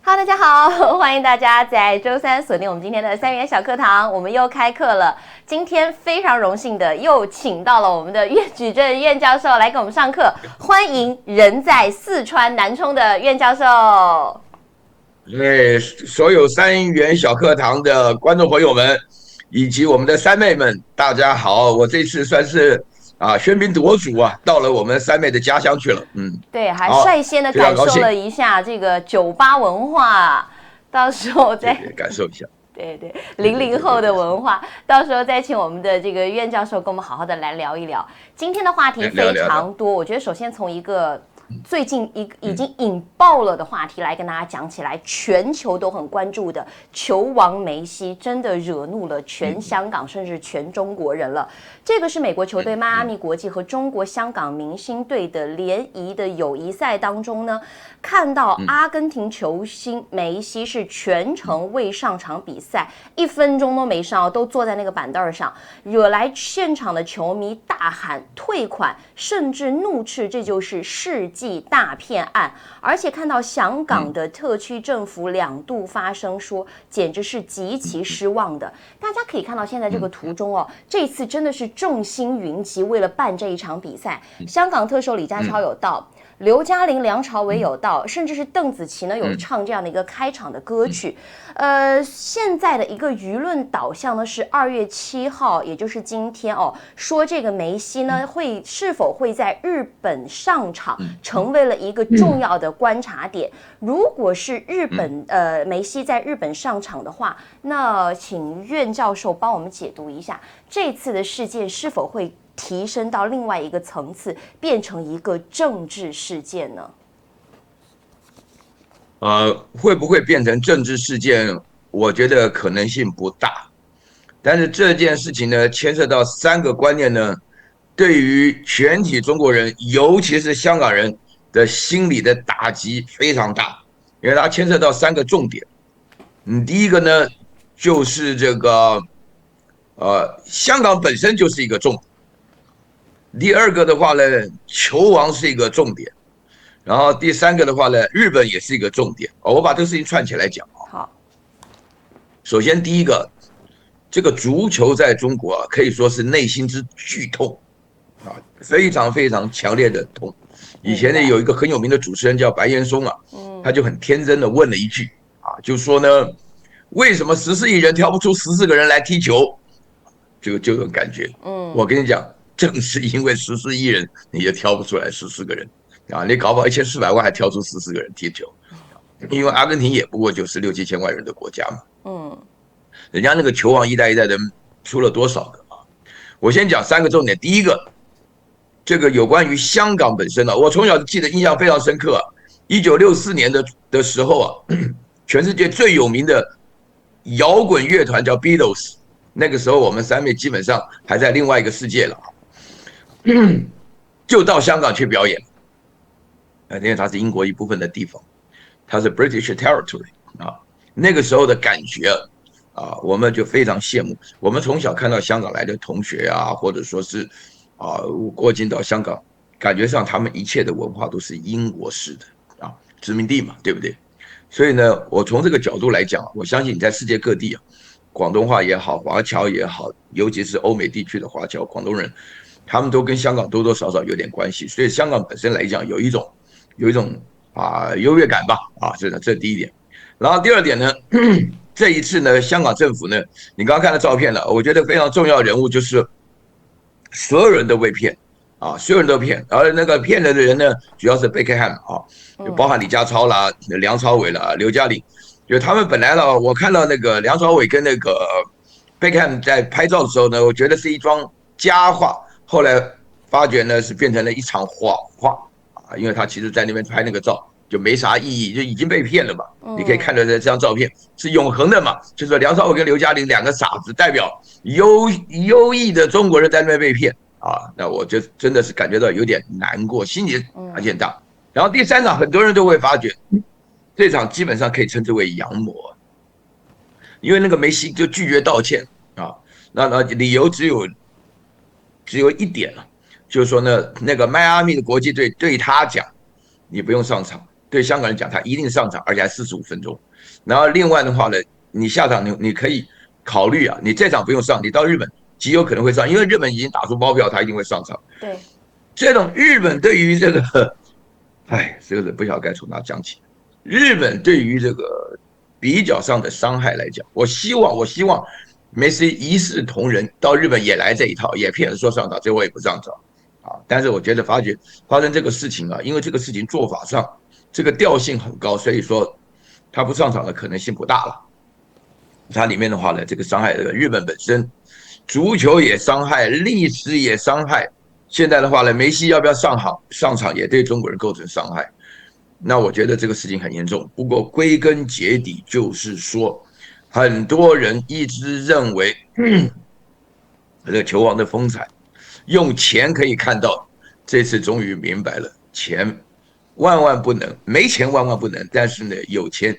哈，大家好，欢迎大家在周三锁定我们今天的3元小课堂，我们又开课了。今天非常荣幸的又请到了我们的苑举正苑教授来给我们上课，欢迎人在四川南充的苑教授。所有3元小课堂的观众朋友们，以及我们的三妹们，大家好！我这次算是喧宾夺主啊，到了我们三妹的家乡去了。对，还率先的感受了一下这个酒吧文化，到时候再感受一下。对，00后的文化，到时候再请我们的这个苑教授跟我们好好的来聊一聊。今天的话题非常多，我觉得首先从一个最近已经引爆了的话题来跟大家讲起来，全球都很关注的球王梅西，真的惹怒了全香港甚至全中国人了。这个是美国球队迈阿密国际和中国香港明星队的联谊的友谊赛当中呢，看到阿根廷球星梅西是全程未上场比赛，1分钟都没上，都坐在那个板凳上，惹来现场的球迷大喊退款，甚至怒斥这就是世纪大骗案。而且看到香港的特区政府2度发声说，简直是极其失望的。大家可以看到现在这个图中哦，这一次真的是众星云集，为了办这一场比赛，香港特首李家超有到。刘嘉玲、梁朝伟有到，甚至是邓紫棋呢有唱这样的一个开场的歌曲。现在的一个舆论导向呢是2月7号，也就是今天哦，说这个梅西呢是否会在日本上场，成为了一个重要的观察点。如果是梅西在日本上场的话，那请苑教授帮我们解读一下这次的事件是否会提升到另外一个层次，变成一个政治事件呢？会不会变成政治事件？我觉得可能性不大。但是这件事情呢，牵涉到3个观念呢，对于全体中国人，尤其是香港人的心理的打击非常大，因为它牵涉到3个重点。第一个呢，就是这个香港本身就是一个重点。第2个的话呢，球王是一个重点，然后第3个的话呢，日本也是一个重点。我把这个事情串起来讲。好，首先第一个，这个足球在中国可以说是内心之剧痛非常非常强烈的痛。以前呢有一个很有名的主持人叫白岩松他就很天真的问了一句就说呢，为什么14亿人挑不出14个人来踢球？就这种感觉。我跟你讲。正是因为14亿人，你也挑不出来14个人你搞不好1400万还挑出14个人踢球，因为阿根廷也不过就是6、7千万人的国家嘛。人家那个球王一代一代的出了多少个我先讲3个重点。第一个，这个有关于香港本身我从小记得印象非常深刻1964年的时候全世界最有名的摇滚乐团叫 Beatles， 那个时候我们三妹基本上还在另外一个世界了。就到香港去表演，因为它是英国一部分的地方，它是 British Territory 那个时候的感觉我们就非常羡慕。我们从小看到香港来的同学或者说是过境到香港，感觉上他们一切的文化都是英国式的殖民地嘛，对不对？所以呢，我从这个角度来讲，我相信你在世界各地广东话也好，华侨也好，尤其是欧美地区的华侨、广东人。他们都跟香港多多少少有点关系，所以香港本身来讲有一种优越感吧这第一点。然后第2点呢，这一次呢，香港政府呢，你刚刚看到照片了，我觉得非常重要的人物就是所有人都被骗所有人都骗，而那个骗人的人呢，主要是贝克汉姆包含李家超啦、梁朝伟啦、刘嘉玲，就他们本来呢，我看到那个梁朝伟跟那个贝克汉姆在拍照的时候呢，我觉得是一桩佳话。后来发觉呢，是变成了一场谎话因为他其实在那边拍那个照就没啥意义，就已经被骗了嘛。你可以看到这张照片是永恒的嘛，就是梁朝伟跟刘嘉玲2个傻子，代表优异的中国人在那边被骗那我就真的是感觉到有点难过，心里很简大。然后第3场，很多人都会发觉，这场基本上可以称之为洋魔，因为那个梅西就拒绝道歉那理由只有1点就是说呢，那个迈阿密的国际队对他讲，你不用上场，对香港人讲，他一定上场，而且还45分钟。然后另外的话呢，你下场你可以考虑啊，你这场不用上，你到日本极有可能会上，因为日本已经打出包票，他一定会上场。对，这种日本对于这个，哎，这个人不晓得该从哪讲起。日本对于这个比较上的伤害来讲，我希望梅西一视同仁，到日本也来这一套，也骗人说上场，最后也不上场啊。但是我觉得发生这个事情啊，因为这个事情做法上这个调性很高，所以说他不上场的可能性不大了。它里面的话呢，这个伤害日本本身，足球也伤害，历史也伤害。现在的话呢，梅西要不要上场也对中国人构成伤害。那我觉得这个事情很严重。不过归根结底就是说，很多人一直认为，这个球王的风采，用钱可以看到。这次终于明白了，钱万万不能，没钱万万不能。但是呢，有钱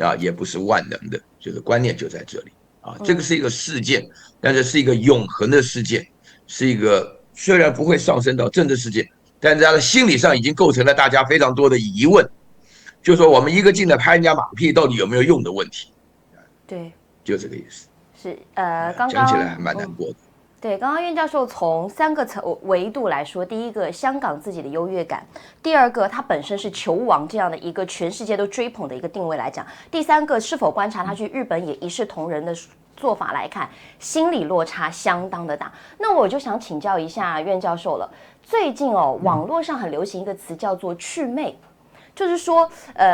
啊也不是万能的，就是观念就在这里啊。这个是一个事件，但是是一个永恒的事件，是一个虽然不会上升到政治事件，但在他的心理上已经构成了大家非常多的疑问，就说我们一个劲的拍人家马屁，到底有没有用的问题。对，就这个意思。是刚刚讲起来还蛮难过的。对，刚刚苑教授从3个维度来说，第一个香港自己的优越感，第二个它本身是球王这样的一个全世界都追捧的一个定位来讲，第三个是否观察他去日本也一视同仁的做法来看，心理落差相当的大。那我就想请教一下苑教授了，最近网络上很流行一个词叫做祛魅。就是说，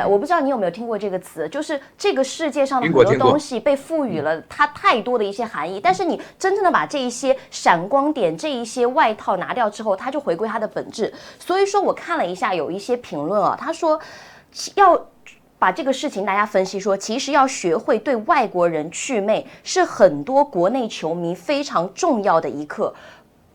我不知道你有没有听过这个词，就是这个世界上的很多东西被赋予了它太多的一些含义，但是你真正的把这一些闪光点、这一些外套拿掉之后，它就回归它的本质。所以说我看了一下，有一些评论啊，他说要把这个事情大家分析说，其实要学会对外国人祛魅，是很多国内球迷非常重要的一课。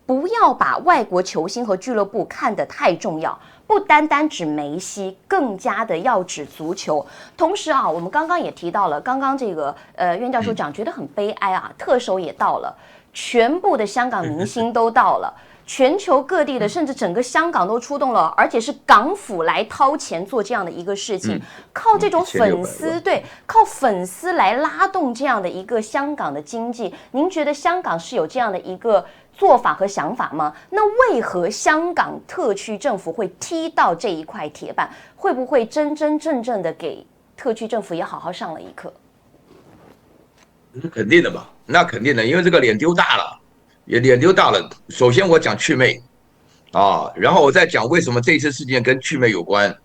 不要把外国球星和俱乐部看得太重要，不单单指梅西，更加的要指足球。同时啊，我们刚刚也提到了，刚刚这个苑教授讲，觉得很悲哀啊，特首也到了，全部的香港明星都到了。全球各地的，甚至整个香港都出动了，而且是港府来掏钱做这样的一个事情，靠这种粉丝，对，靠粉丝来拉动这样的一个香港的经济。您觉得香港是有这样的一个做法和想法吗？那为何香港特区政府会踢到这一块铁板？会不会真真正正的给特区政府也好好上了一课？那肯定的嘛，那肯定的，因为这个脸丢大了。也脸丢大了。首先我讲祛魅啊，然后我再讲为什么这次事件跟祛魅有关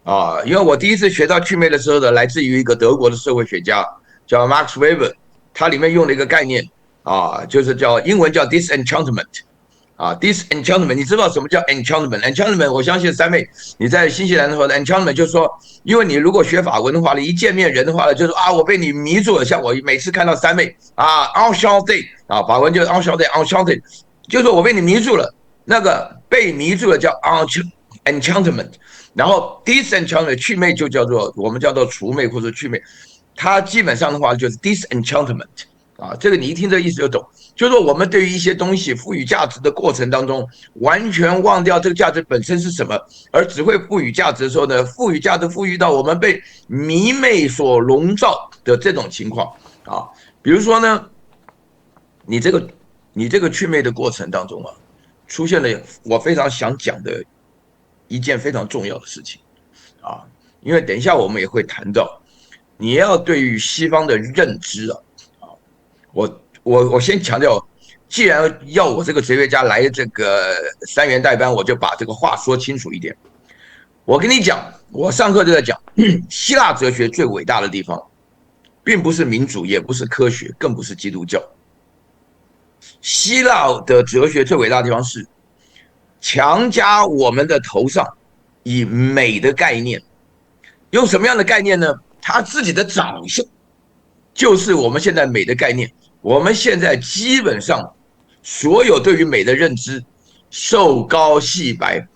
啊。因为我第一次学到祛魅的时候呢，来自于一个德国的社会学家叫 Max Weber， 他里面用了一个概念啊，就是叫英文叫 disenchantment 啊 ，disenchantment。你知道什么叫 enchantment？enchantment 我相信三妹你在新西兰的话 ，enchantment 就是说，因为你如果学法文的话，你一见面人的话呢，就是啊，我被你迷住了。像我每次看到三妹啊 ，enchanté 啊，法文就是 enchanté， 就是我被你迷住了。那个被迷住了叫 enchantment， 然后 disenchantment 祛魅就叫做我们叫做除魅或者祛魅，它基本上的话就是 disenchantment。啊，这个你一听这个意思就懂，就是说我们对于一些东西赋予价值的过程当中，完全忘掉这个价值本身是什么，而只会赋予价值的时候呢，赋予价值赋予到我们被迷魅所笼罩的这种情况啊。比如说呢，你这个祛魅的过程当中啊，出现了我非常想讲的一件非常重要的事情啊，因为等一下我们也会谈到，你要对于西方的认知啊。我先强调，既然要我这个哲学家来这个3元代班，我就把这个话说清楚一点。我跟你讲，我上课就在讲，希腊哲学最伟大的地方，并不是民主，也不是科学，更不是基督教。希腊的哲学最伟大的地方是强加我们的头上以美的概念，用什么样的概念呢？他自己的长相就是我们现在美的概念。我们现在基本上所有对于美的认知，瘦高细白。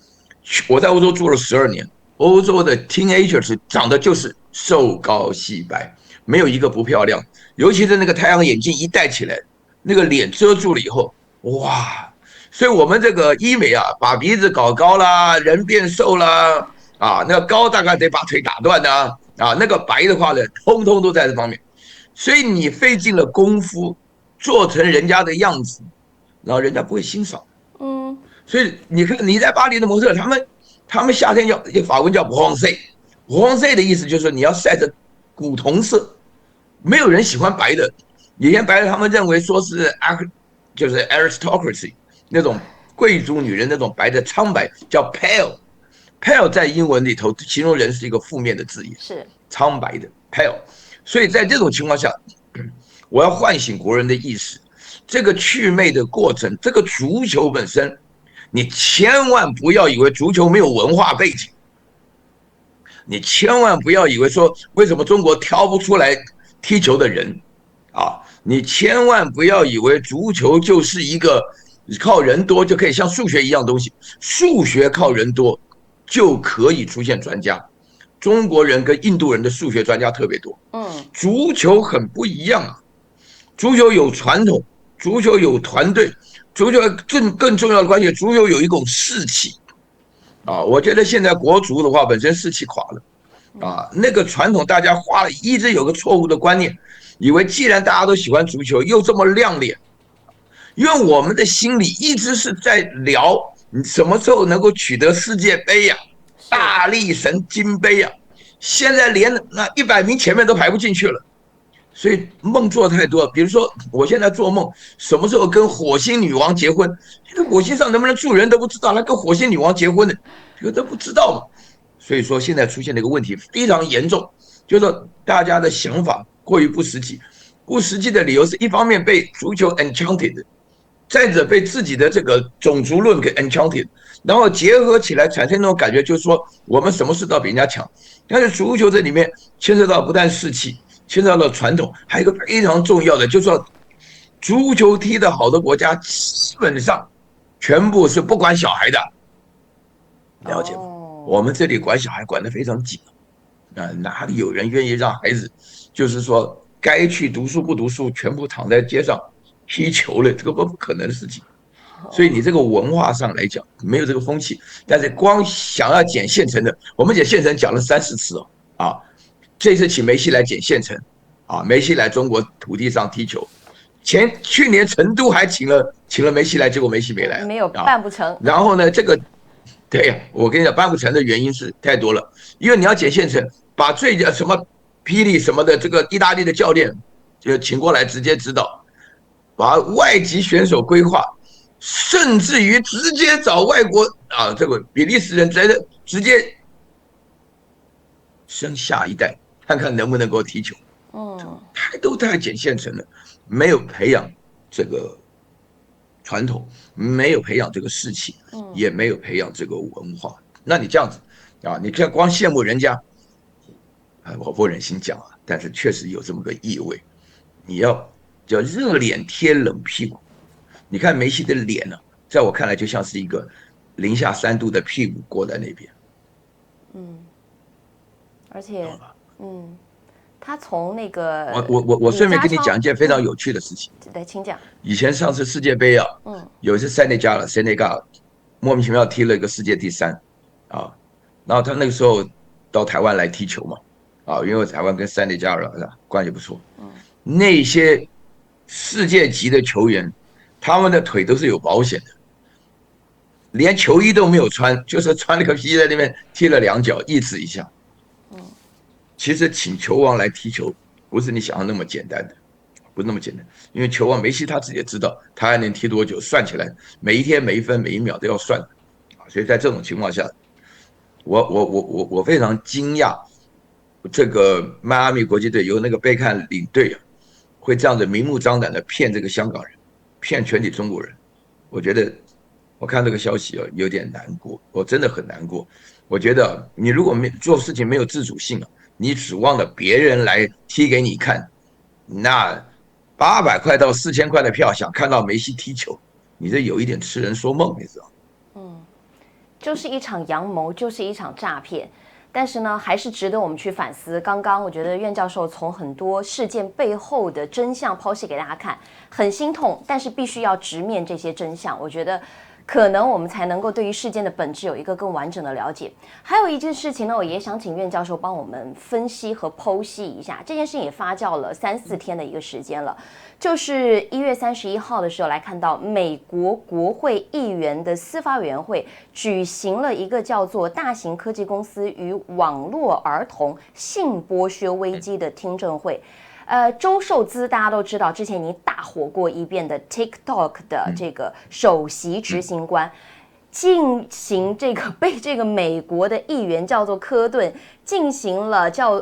我在欧洲住了12年，欧洲的 teenagers 长得就是瘦高细白，没有一个不漂亮。尤其是那个太阳眼镜一戴起来，那个脸遮住了以后，哇！所以我们这个医美啊，把鼻子搞高啦，人变瘦啦，啊，那个高大概得把腿打断的啊，那个白的话呢，通通都在这方面。所以你费尽了功夫做成人家的样子，然后人家不会欣赏。嗯，所以你看你在巴黎的模特，他们夏天叫法文叫 bronze，bronze 的意思就是你要晒着古铜色，没有人喜欢白的。以前白的他们认为说是就是 aristocracy 那种贵族女人那种白的苍白叫 pale，pale 在英文里头形容人是一个负面的字眼，是苍白的 pale。所以在这种情况下，我要唤醒国人的意识，这个祛魅的过程，这个足球本身，你千万不要以为足球没有文化背景，你千万不要以为说为什么中国挑不出来踢球的人啊，你千万不要以为足球就是一个靠人多就可以像数学一样东西，数学靠人多就可以出现专家。中国人跟印度人的数学专家特别多，足球很不一样啊，足球有传统，足球有团队，足球更重要的关键，足球有一种士气啊。我觉得现在国足的话，本身士气垮了啊，那个传统大家一直有个错误的观念，以为既然大家都喜欢足球，又这么亮脸，因为我们的心里一直是在聊你什么时候能够取得世界杯呀、大力神金杯呀，现在连那100名前面都排不进去了。所以梦做太多，比如说我现在做梦，什么时候跟火星女王结婚？这个火星上能不能住人都不知道，他跟火星女王结婚的，这个都不知道嘛。所以说现在出现了一个问题非常严重，就是说大家的想法过于不实际，不实际的理由是一方面被足球 enchanted， 再者被自己的这个种族论给 enchanted， 然后结合起来产生那种感觉，就是说我们什么事都比人家强。但是足球这里面牵涉到不但士气，牵涉到传统，还有一个非常重要的，就是说足球踢得好的国家基本上全部是不管小孩的，了解吗？我们这里管小孩管得非常紧啊，哪里有人愿意让孩子，就是说该去读书不读书，全部躺在街上踢球了，这个不可能的事情。所以你这个文化上来讲没有这个风气，但是光想要捡现成的，我们捡现成讲了3、4次哦，啊，这次请梅西来捡现成，啊，梅西来中国土地上踢球，去年成都还请了梅西来，结果梅西没来，没有办不成。然后呢，这个对呀，我跟你讲，办不成的原因是太多了，因为你要捡现成，把什么霹雳什么的这个意大利的教练就请过来直接指导，把外籍选手规划。甚至于直接找外国啊，这个比利时人直接生下一代，看看能不能够踢球。太捡现成了，没有培养这个传统，没有培养这个士气，也没有培养这个文化。那你这样子啊，你看光羡慕人家，我不忍心讲啊，但是确实有这么个意味。你要叫热脸贴冷屁股。你看梅西的脸呢，在我看来就像是一个零下3度的屁股过在那边。而且，他从那个我顺便跟你讲一件非常有趣的事情。对，请讲。以前上次世界杯啊，有一次塞内加尔莫名其妙踢了一个世界第3啊，然后他那个时候到台湾来踢球嘛，啊，因为台湾跟塞内加尔关系不错，那些世界级的球员。他们的腿都是有保险的，连球衣都没有穿，就是穿了个皮在那边踢了2脚，意思一下。其实请球王来踢球，不是你想象那么简单的，不是那么简单。因为球王梅西他自己也知道，他还能踢多久，算起来每一天、每一分、每一秒都要算啊。所以在这种情况下，我非常惊讶，这个迈阿密国际队由那个贝克汉领队啊，会这样子明目张胆的骗这个香港人。骗全体中国人，我觉得我看这个消息有点难过，我真的很难过。我觉得你如果做事情没有自主性，你指望了别人来踢给你看，那800块到4000块的票想看到梅西踢球，你这有一点痴人说梦，你知道？就是一场阳谋，就是一场诈骗。但是呢，还是值得我们去反思。刚刚我觉得苑教授从很多事件背后的真相剖析给大家看，很心痛，但是必须要直面这些真相。我觉得可能我们才能够对于事件的本质有一个更完整的了解。还有一件事情呢，我也想请苑教授帮我们分析和剖析一下。这件事情也发酵了3-4天的一个时间了，就是1月31号的时候来看到美国国会议员的司法委员会举行了一个叫做大型科技公司与网络儿童性剥削危机的听证会。周受资大家都知道，之前已经大火过一遍的 TikTok 的这个首席执行官，进行被这个美国的议员叫做科顿进行了叫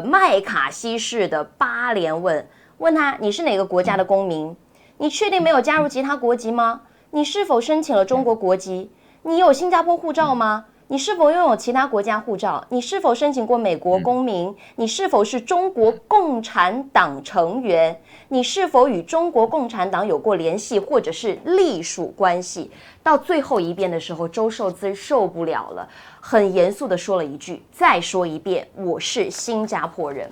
麦卡锡式的8连问，问他你是哪个国家的公民？你确定没有加入其他国籍吗？你是否申请了中国国籍？你有新加坡护照吗？你是否拥有其他国家护照？你是否申请过美国公民？你是否是中国共产党成员？你是否与中国共产党有过联系或者是隶属关系？到最后一遍的时候，周受资受不了了，很严肃地说了一句：再说一遍，我是新加坡人。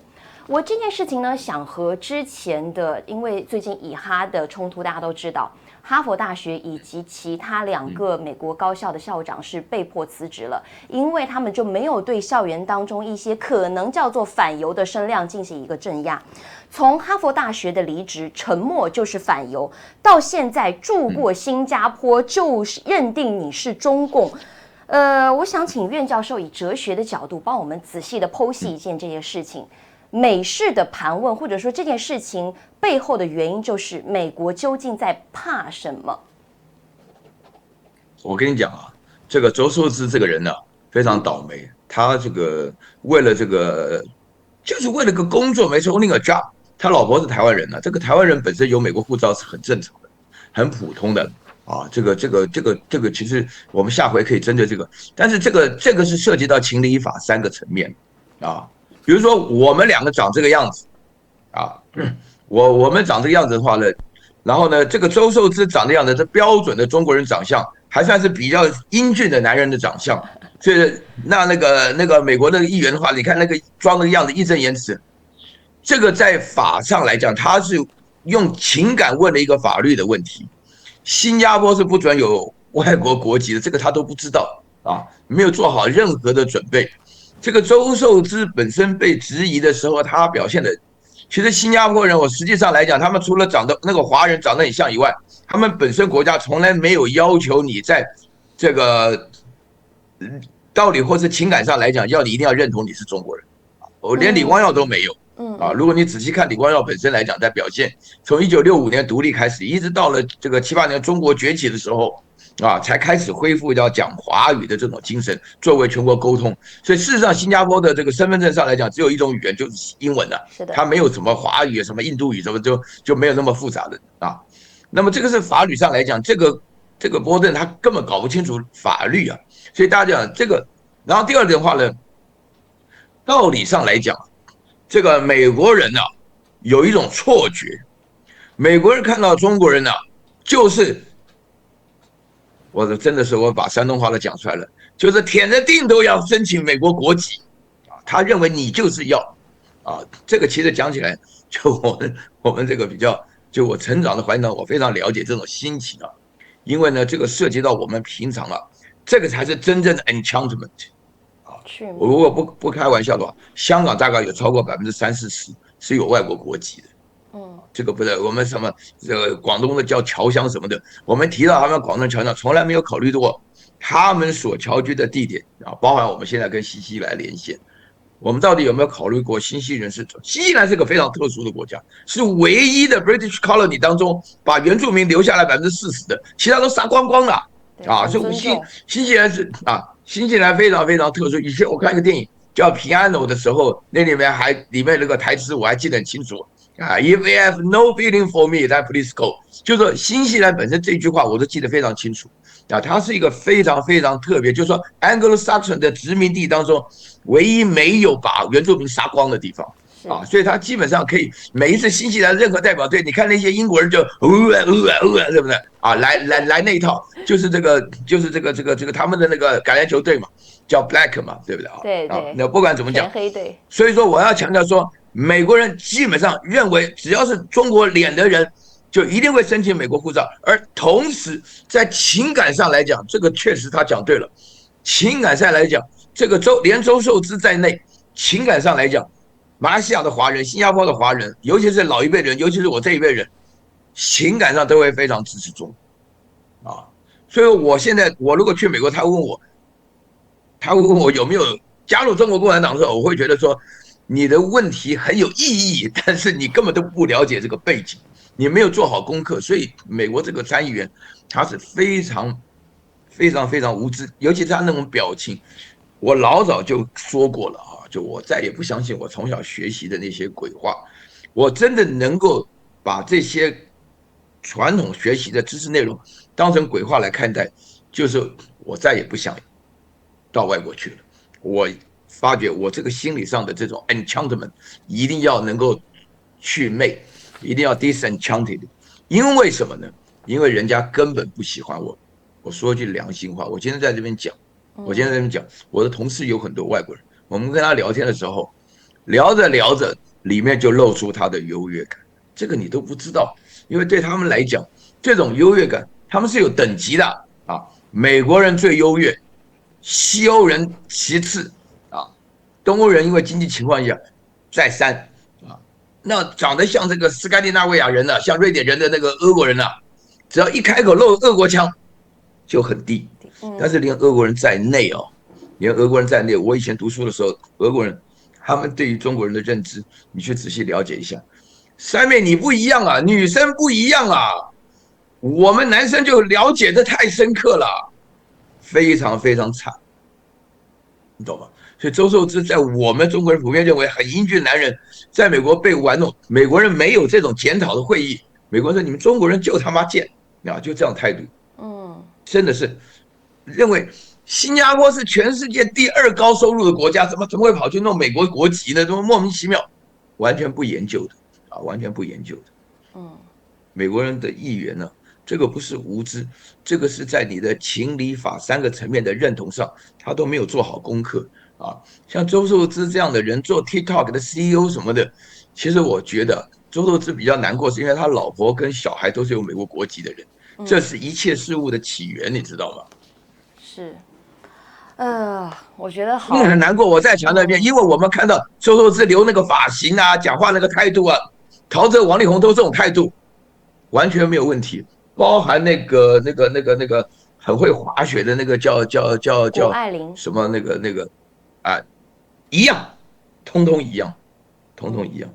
我这件事情呢，想和之前的，因为最近以哈的冲突，大家都知道，哈佛大学以及其他2个美国高校的校长是被迫辞职了，因为他们就没有对校园当中一些可能叫做反犹的声量进行一个镇压。从哈佛大学的离职，沉默就是反犹，到现在住过新加坡就是认定你是中共。我想请苑教授以哲学的角度帮我们仔细的剖析一件这件事情。美式的盘问，或者说这件事情背后的原因，就是美国究竟在怕什么？我跟你讲啊，这个周受资这个人呢、非常倒霉。他这个为了这个，就是为了个工作，没错，only a job。他老婆是台湾人呢、这个台湾人本身有美国护照是很正常的，很普通的啊。这个，其实我们下回可以针对这个，但是这个是涉及到情理法3个层面啊。比如说我们2个长这个样子啊，我们长这个样子的话呢，然后呢，这个周受资长这样的，这标准的中国人长相，还算是比较英俊的男人的长相。所以那个美国那个议员的话，你看那个装那个样子，义正言辞。这个在法上来讲，他是用情感问了一个法律的问题。新加坡是不准有外国国籍的，这个他都不知道啊，没有做好任何的准备。这个周受资本身被质疑的时候，他表现的，其实新加坡人，我实际上来讲，他们除了长得那个华人长得很像以外，他们本身国家从来没有要求你在这个道理或是情感上来讲，要你一定要认同你是中国人。我连李光耀都没有。如果你仔细看李光耀本身来讲，在表现，从1965年独立开始，一直到了这个78年中国崛起的时候。才开始恢复要讲华语的这种精神，作为全国沟通。所以事实上，新加坡的这个身份证上来讲，只有一种语言，就是英文的，它没有什么华语、什么印度语，什么就没有那么复杂的啊。那么这个是法律上来讲，这个波顿他根本搞不清楚法律啊。所以大家讲这个，然后第二点的话呢，道理上来讲，这个美国人啊有一种错觉，美国人看到中国人啊，就是。我真的是我把山东话都讲出来了，就是舔着腚都要申请美国国籍啊！他认为你就是要啊，这个其实讲起来，就我们这个比较，就我成长的环境，我非常了解这种心情啊，因为呢，这个涉及到我们平常啊，这个才是真正的 enchantment 啊！我如果不开玩笑的话，香港大概有超过30-40%是有外国国籍的。这个不是我们什么这个广东的叫侨乡什么的，我们提到他们广东侨乡，从来没有考虑过他们所侨居的地点啊，包含我们现在跟新西兰连线，我们到底有没有考虑过新西人是？新西兰是个非常特殊的国家，是唯一的 British Colony 当中把原住民留下来40%的，其他都杀光光了啊！所以新西兰是啊，新西兰非常非常特殊。以前我看一个电影叫《Piano》的时候，那里面那个台词我还记得很清楚。If you have no feeling for me, then please go。就是说，新西兰本身这句话我都记得非常清楚它是一个非常非常特别，就是说 Anglo-Saxon 的殖民地当中唯一没有把原住民杀光的地方所以他基本上可以每一次新西兰任何代表队，你看那些英国人就对不对来那一套，就是这个他们的那个橄榄球队嘛，叫 Black 嘛，对不对对那不管怎么讲，黑队。所以说我要强调说。美国人基本上认为，只要是中国脸的人，就一定会申请美国护照。而同时在情感上来讲，这个确实他讲对了，情感上来讲，这个连周受资在内，情感上来讲，马来西亚的华人、新加坡的华人，尤其是老一辈人，尤其是我这一辈人，情感上都会非常支持中国啊。所以我现在我如果去美国，他会问我有没有加入中国共产党的时候，我会觉得说你的问题很有意义，但是你根本都不了解这个背景，你没有做好功课，所以美国这个参议员他是非常无知，尤其是他那种表情，我老早就说过了啊，就我再也不相信我从小学习的那些鬼话，我真的能够把这些传统学习的知识内容当成鬼话来看待，就是我再也不想到外国去了。我发觉我这个心理上的这种 enchantment 一定要能够去魅，一定要 disenchanted。因为什么呢？因为人家根本不喜欢我。我说句良心话，我今天在这边讲，我的同事有很多外国人，我们跟他聊天的时候，聊着聊着，里面就露出他的优越感。这个你都不知道，因为对他们来讲，这种优越感他们是有等级的啊。美国人最优越，西欧人其次啊，东欧人因为经济情况下再三啊。那长得像这个斯堪的纳维亚人像瑞典人的那个俄国人只要一开口露俄国腔就很低。但是连俄国人在内我以前读书的时候，俄国人他们对于中国人的认知，你去仔细了解一下。三妹你不一样啊，女生不一样啊，我们男生就了解的太深刻了，非常非常惨，你懂吗？所以周受资在我们中国人普遍认为很英俊男人，在美国被玩弄，美国人没有这种检讨的会议，美国人说你们中国人就他妈贱就这样态度。真的是认为新加坡是全世界第2高收入的国家，怎么会跑去弄美国国籍呢？怎么莫名其妙？完全不研究的完全不研究的。美国人的议员呢，这个不是无知，这个是在你的情理法3个层面的认同上，他都没有做好功课像周受资这样的人做 TikTok 的 CEO 什么的，其实我觉得周受资比较难过，是因为他老婆跟小孩都是有美国国籍的人，这是一切事物的起源，你知道吗？是。我觉得好，你很难过。我再强调一遍，因为我们看到周受资留那个发型讲话那个态度陶喆、王力宏都这种态度，完全没有问题。包含那个很会滑雪的那个叫谷爱凌什么那个一样，通通一样。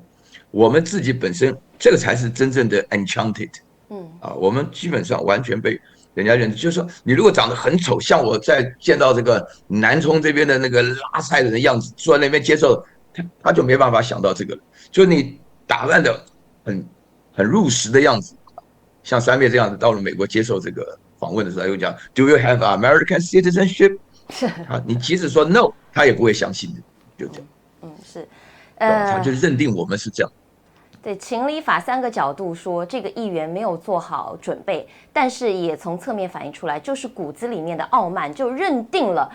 我们自己本身这个才是真正的 enchanted。我们基本上完全被人家认知，就是说，你如果长得很丑，像我在见到这个南充这边的那个拉塞人的样子，坐在那边接受，他就没办法想到这个了。就你打扮的很入时的样子，像三妹这样子，到了美国接受这个访问的时候，又讲 Do you have American citizenship？ 你即使说 No， 他也不会相信的，就这样。是，他就认定我们是这样。对情理法3个角度说，这个议员没有做好准备，但是也从侧面反映出来，就是骨子里面的傲慢，就认定了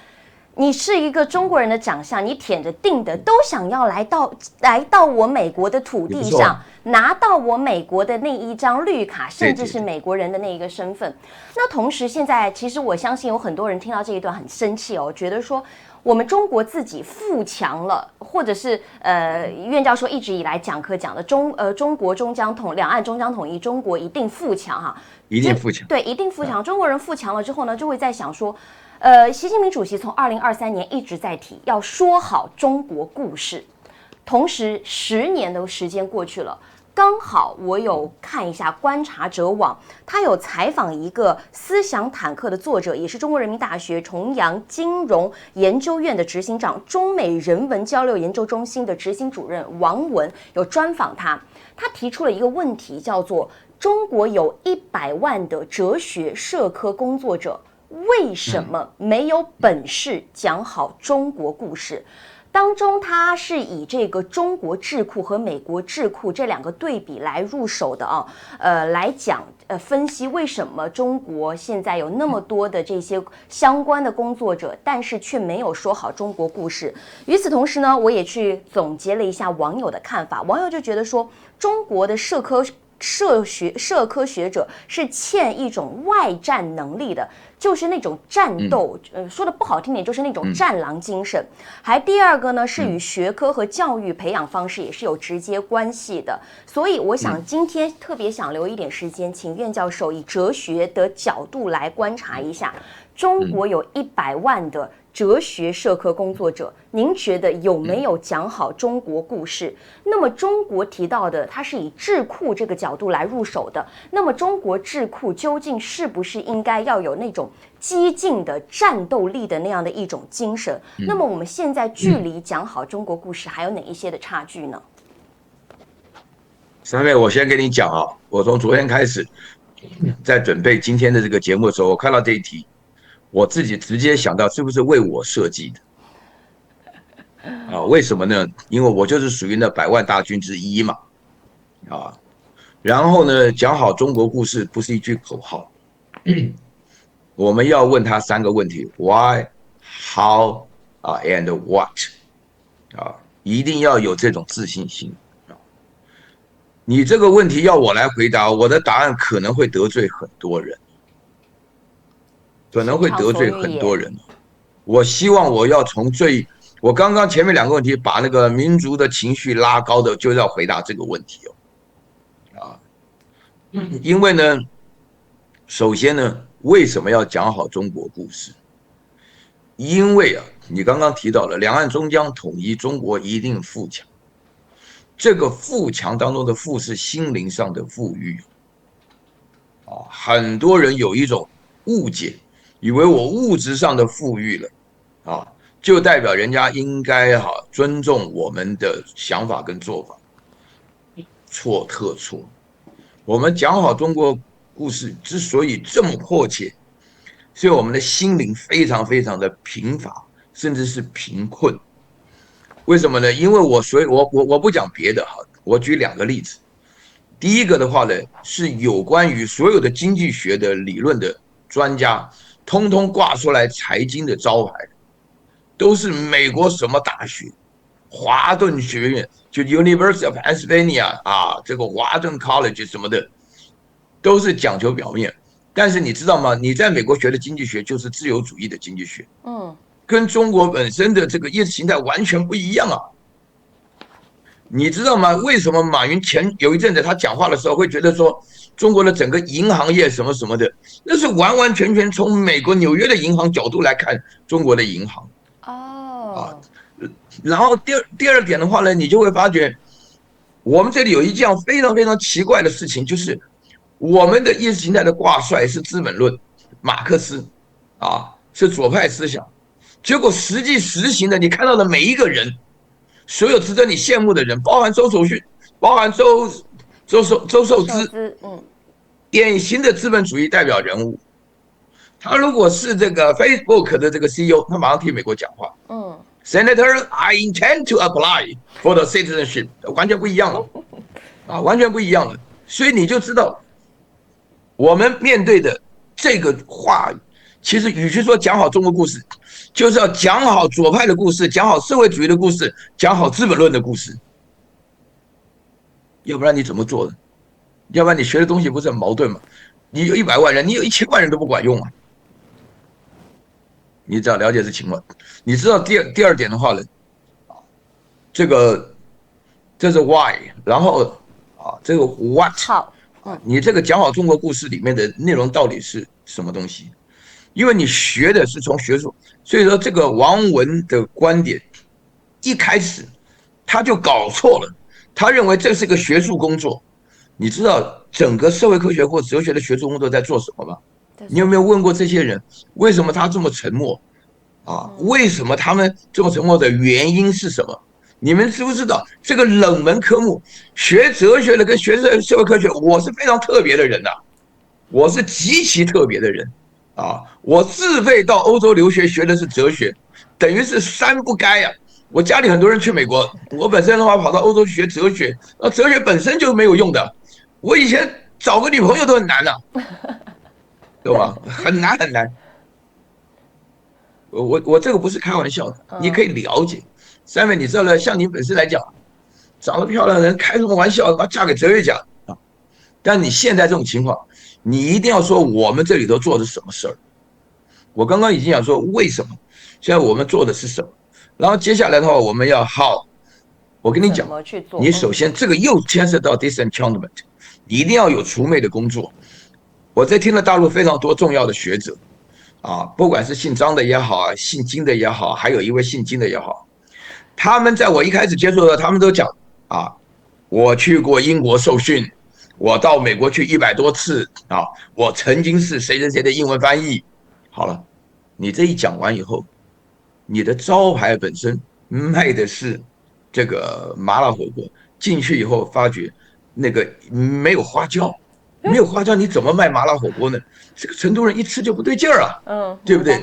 你是一个中国人的长相，你舔着定的都想要来到我美国的土地上，拿到我美国的那一张绿卡，甚至是美国人的那一个身份。那同时，现在其实我相信有很多人听到这一段很生气觉得说，我们中国自己富强了，或者是苑教授一直以来讲课讲的中国两岸终将统一，中国一定富强一定富强，对，一定富强。中国人富强了之后呢，就会在想说，习近平主席从2023年一直在提要说好中国故事，同时10年的时间过去了。刚好我有看一下观察者网，他有采访一个思想坦克的作者，也是中国人民大学重阳金融研究院的执行长，中美人文交流研究中心的执行主任王文，有专访他。他提出了一个问题，叫做中国有100万的哲学社科工作者，为什么没有本事讲好中国故事？当中，他是以这个中国智库和美国智库这2个对比来入手的来讲分析为什么中国现在有那么多的这些相关的工作者，但是却没有说好中国故事。与此同时呢，我也去总结了一下网友的看法，网友就觉得说，中国的社科社科学者是欠一种外战能力的，就是那种战斗，说的不好听点，就是那种战狼精神。还第二个呢，是与学科和教育培养方式也是有直接关系的。所以我想今天特别想留一点时间，请苑教授以哲学的角度来观察一下，中国有100万的哲学社科工作者，您觉得有没有讲好中国故事？那么中国提到的，它是以智库这个角度来入手的。那么中国智库究竟是不是应该要有那种激进的战斗力的那样的一种精神？那么我们现在距离讲好中国故事还有哪一些的差距呢？三位，我先跟你讲啊，我从昨天开始在准备今天的这个节目的时候，我看到这一题，我自己直接想到是不是为我设计的啊？为什么呢？因为我就是属于那100万大军之一嘛，啊，然后呢，讲好中国故事不是一句口号，我们要问他3个问题 ：Why、How 啊 and What 啊，一定要有这种自信心。你这个问题要我来回答，我的答案可能会得罪很多人，我希望我要从我刚刚前面2个问题把那个民族的情绪拉高的，就要回答这个问题哦。因为呢，首先呢，为什么要讲好中国故事？因为啊，你刚刚提到了两岸终将统一，中国一定富强。这个富强当中的富是心灵上的富裕啊，很多人有一种误解，以为我物质上的富裕了啊，就代表人家应该尊重我们的想法跟做法，错特错。我们讲好中国故事之所以这么迫切，是因为我们的心灵非常非常的贫乏，甚至是贫困。为什么呢？因为我不讲别的我举2个例子。第一个的话呢，是有关于所有的经济学的理论的专家，通通挂出来财经的招牌，都是美国什么大学，华顿学院，就 University of Pennsylvania 啊，这个华顿 College 什么的，都是讲求表面。但是你知道吗？你在美国学的经济学就是自由主义的经济学，跟中国本身的这个意识形态完全不一样啊！你知道吗？为什么马云有一阵子他讲话的时候会觉得说中国的整个银行业什么什么的，那是完完全全从美国纽约的银行角度来看中国的银行然后第二点的话呢，你就会发觉我们这里有一件非常非常奇怪的事情，就是我们的意识形态的挂帅是资本论，马克思是左派思想。结果实际实行的，你看到的每一个人，所有值得你羡慕的人，包含周守训，包含周受资，典型的资本主义代表人物。他如果是这个 Facebook 的这个 CEO， 他马上替美国讲话。Senator, I intend to apply for the citizenship， 完全不一样了，完全不一样了。所以你就知道，我们面对的这个话语，其实与其说讲好中国故事，就是要讲好左派的故事，讲好社会主义的故事，讲好资本论的故事。要不然你怎么做的？要不然你学的东西不是很矛盾吗？你有100万人，你有1000万人都不管用啊！你只要了解这情况，你知道第二点的话呢，这是 why， 然后这个 what， 你这个讲好中国故事里面的内容到底是什么东西？因为你学的是从学术，所以说这个王文的观点一开始他就搞错了，他认为这是个学术工作。你知道整个社会科学或哲学的学术工作在做什么吗？你有没有问过这些人，为什么他这么沉默为什么他们这么沉默的原因是什么？你们知不知道这个冷门科目，学哲学的跟学社会科学，我是非常特别的人我是极其特别的人我自费到欧洲留学，学的是哲学，等于是3不该我家里很多人去美国，我本身的话跑到欧洲去学哲学，哲学本身就没有用的。我以前找个女朋友都很难对吧？很难很难。我这个不是开玩笑的，你可以了解。三位，你知道了，像你本身来讲，长得漂亮的人开什么玩笑？把嫁给哲学家但你现在这种情况，你一定要说我们这里头做的是什么事儿。我刚刚已经讲说为什么，现在我们做的是什么，然后接下来的话我们要好，我跟你讲，你首先这个又牵涉到 disenchantment， 你一定要有除魅的工作。我在听了大陆非常多重要的学者啊，不管是姓张的也好啊，姓金的也好，还有一位姓金的也好，他们在我一开始接触的，他们都讲啊，我去过英国受训，我到美国去100多次啊，我曾经是谁谁谁的英文翻译。好了，你这一讲完以后，你的招牌本身卖的是这个麻辣火锅，进去以后发觉那个没有花椒，没有花椒你怎么卖麻辣火锅呢？这个成都人一吃就不对劲儿了，对不对？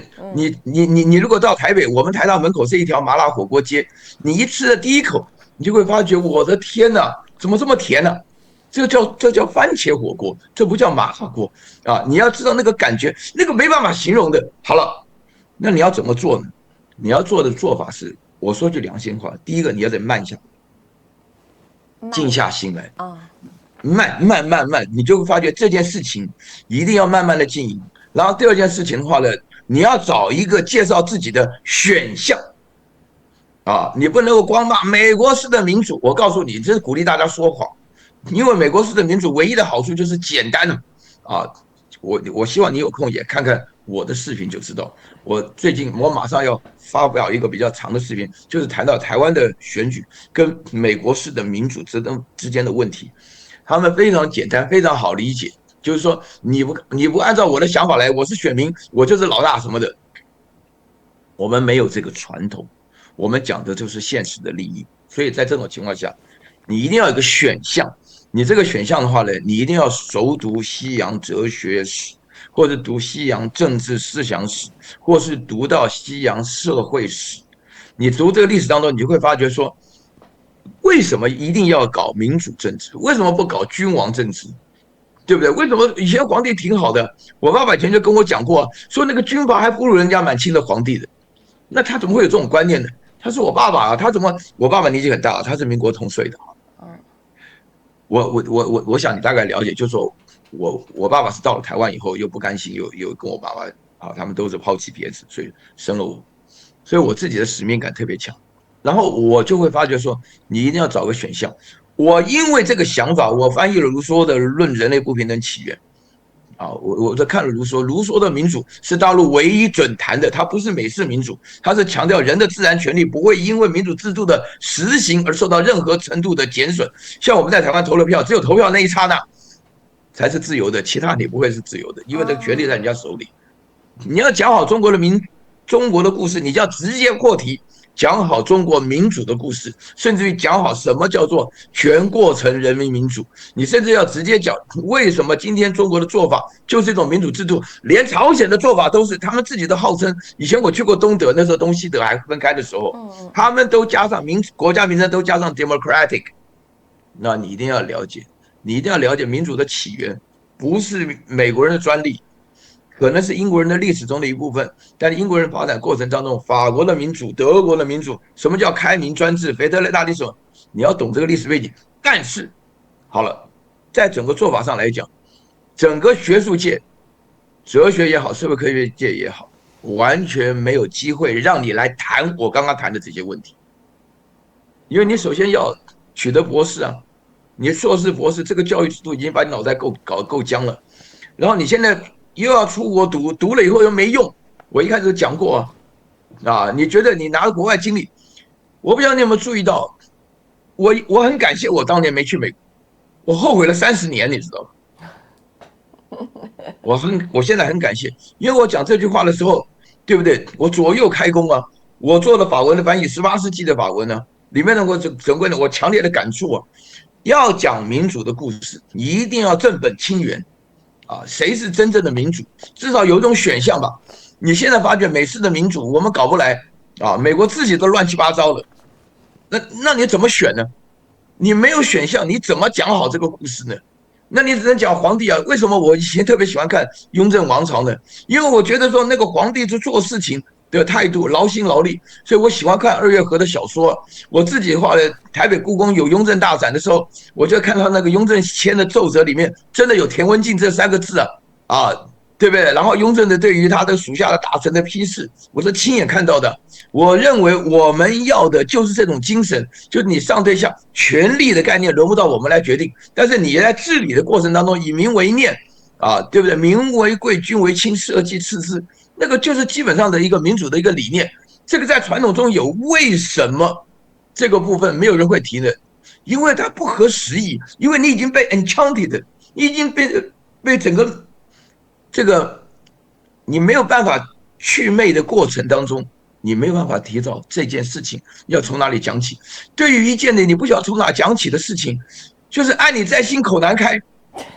你如果到台北，我们台大门口是一条麻辣火锅街，你一吃的第一口，你就会发觉我的天哪，怎么这么甜呢？这叫番茄火锅，这不叫麻辣锅啊！你要知道那个感觉，那个没办法形容的。好了，那你要怎么做呢？你要做的做法是，我说句良心话，第一个你要得慢下来，静下心来啊，慢，你就会发觉这件事情一定要慢慢的经营。然后第二件事情的话呢，你要找一个介绍自己的选项啊，你不能够光骂美国式的民主。我告诉你，这是鼓励大家说谎。因为美国式的民主唯一的好处就是简单了啊！我希望你有空也看看我的视频就知道。我马上要发表一个比较长的视频，就是谈到台湾的选举跟美国式的民主之间的问题。他们非常简单，非常好理解，就是说你不按照我的想法来，我是选民，我就是老大什么的。我们没有这个传统，我们讲的就是现实的利益。所以在这种情况下，你一定要有一个选项。你这个选项的话呢，你一定要熟读西洋哲学史，或者读西洋政治思想史，或是读到西洋社会史。你读这个历史当中，你就会发觉说，为什么一定要搞民主政治？为什么不搞君王政治？对不对？为什么以前皇帝挺好的？我爸爸以前就跟我讲过，说那个军阀还不如人家满清的皇帝的。那他怎么会有这种观念呢？他是我爸爸啊，我爸爸年纪很大了，他是民国同岁的。我想你大概了解，就是说我爸爸是到了台湾以后又不甘心，又跟我妈妈啊，他们都是抛弃别子，所以生了我，所以我自己的使命感特别强。然后我就会发觉说，你一定要找个选项。我因为这个想法，我翻译了卢梭的《论人类不平等起源》啊，我在看了卢梭的民主是大陆唯一准谈的，它不是美式民主，它是强调人的自然权利不会因为民主制度的实行而受到任何程度的减损。像我们在台湾投了票，只有投票那一刹那才是自由的，其他你不会是自由的，因为这个权利在人家手里。你要讲好中国的故事，你就要直接破题。讲好中国民主的故事，甚至于讲好什么叫做全过程人民民主。你甚至要直接讲为什么今天中国的做法就是一种民主制度，连朝鲜的做法都是他们自己的号称。以前我去过东德，那时候东西德还分开的时候，他们都加上国家名称都加上 democratic。那你一定要了解，民主的起源不是美国人的专利。可能是英国人的历史中的一部分，但是英国人发展过程当中，法国的民主、德国的民主，什么叫开明专制、腓特烈大帝什么，你要懂这个历史背景。但是，好了，在整个做法上来讲，整个学术界、哲学也好，社会科学界也好，完全没有机会让你来谈我刚刚谈的这些问题，因为你首先要取得博士啊，你硕士、博士，这个教育制度已经把你脑袋搞得够僵了，然后你现在又要出国读了以后又没用。我一开始讲过啊，你觉得你拿国外经历，我不知道你有没有注意到，我很感谢我当年没去美国，我后悔了30年，你知道吗？我现在很感谢，因为我讲这句话的时候，对不对？我左右开弓啊，我做了法文的翻译，18世纪的法文呢，里面的整个的我强烈的感触啊，要讲民主的故事，一定要正本清源。啊，谁是真正的民主？至少有一种选项吧。你现在发觉美式的民主我们搞不来啊，美国自己都乱七八糟的，那你怎么选呢？你没有选项，你怎么讲好这个故事呢？那你只能讲皇帝啊。为什么我以前特别喜欢看雍正王朝呢？因为我觉得说那个皇帝就做事情的态度，劳心劳力，所以我喜欢看二月河的小说。我自己的话呢，台北故宫有雍正大展的时候，我就看到那个雍正签的奏折里面真的有田文镜这3个字啊，对不对？然后雍正的对于他的属下的大臣的批示，我是亲眼看到的。我认为我们要的就是这种精神，就是你上对下，权力的概念轮不到我们来决定，但是你在治理的过程当中以民为念对不对？民为贵，君为轻，社稷次之。那个就是基本上的一个民主的一个理念，这个在传统中有，为什么这个部分没有人会提呢？因为它不合时宜，因为你已经被 enchanted， 你已经被整个这个你没有办法祛魅的过程当中，你没有办法提到这件事情要从哪里讲起。对于一件你不晓得从哪讲起的事情，就是爱你在心口难开，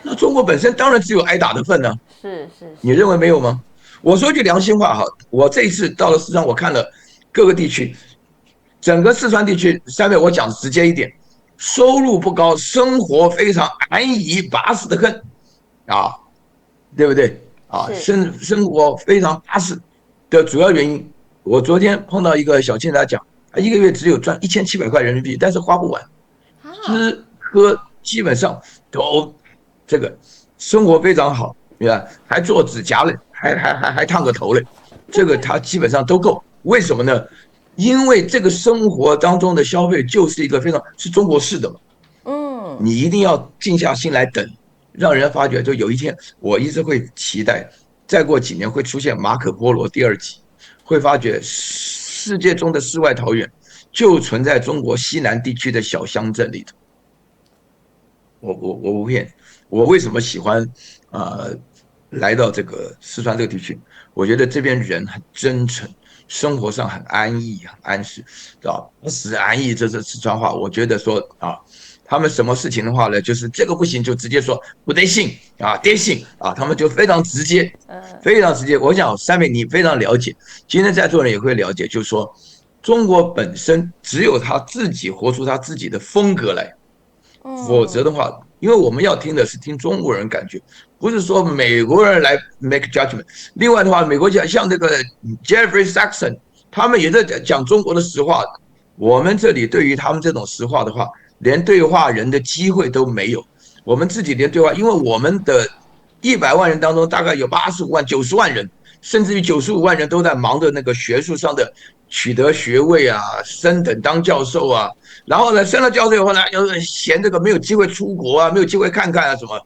那中国本身当然只有挨打的份呢。是，你认为没有吗？我说句良心话哈，我这一次到了四川，我看了各个地区，整个四川地区下面我讲直接一点，收入不高，生活非常安逸，巴适的很对不对生活非常巴适的主要原因，我昨天碰到一个小青他讲，他一个月只有赚1700块人民币，但是花不完，吃喝基本上都这个生活非常好，对吧？还做指甲嘞。还烫个头嘞，这个他基本上都够。为什么呢？因为这个生活当中的消费就是一个非常是中国式的嘛。你一定要静下心来等，让人发觉，就有一天我一直会期待，再过几年会出现马可波罗第2集，会发觉世界中的世外桃源就存在中国西南地区的小乡镇里头。我不骗，我为什么喜欢来到这个四川这个地区，我觉得这边人很真诚，生活上很安逸、很安适，知道吧？是安逸，这是四川话。我觉得说他们什么事情的话呢，就是这个不行就直接说不得行得行他们就非常直接，非常直接。我想三妹你非常了解，今天在座人也会了解，就是说中国本身只有他自己活出他自己的风格来，否则的话。因为我们要听的是听中国人感觉，不是说美国人来 make judgment。另外的话，美国像这个 Jeffrey Sachs， 他们也在讲中国的实话。我们这里对于他们这种实话的话，连对话人的机会都没有。我们自己连对话，因为我们的100万人当中，大概有85万、90万人，甚至于95万人都在忙着那个学术上的取得学位升等当教授然后呢，升了教授以后呢，又嫌这个没有机会出国没有机会看看什么，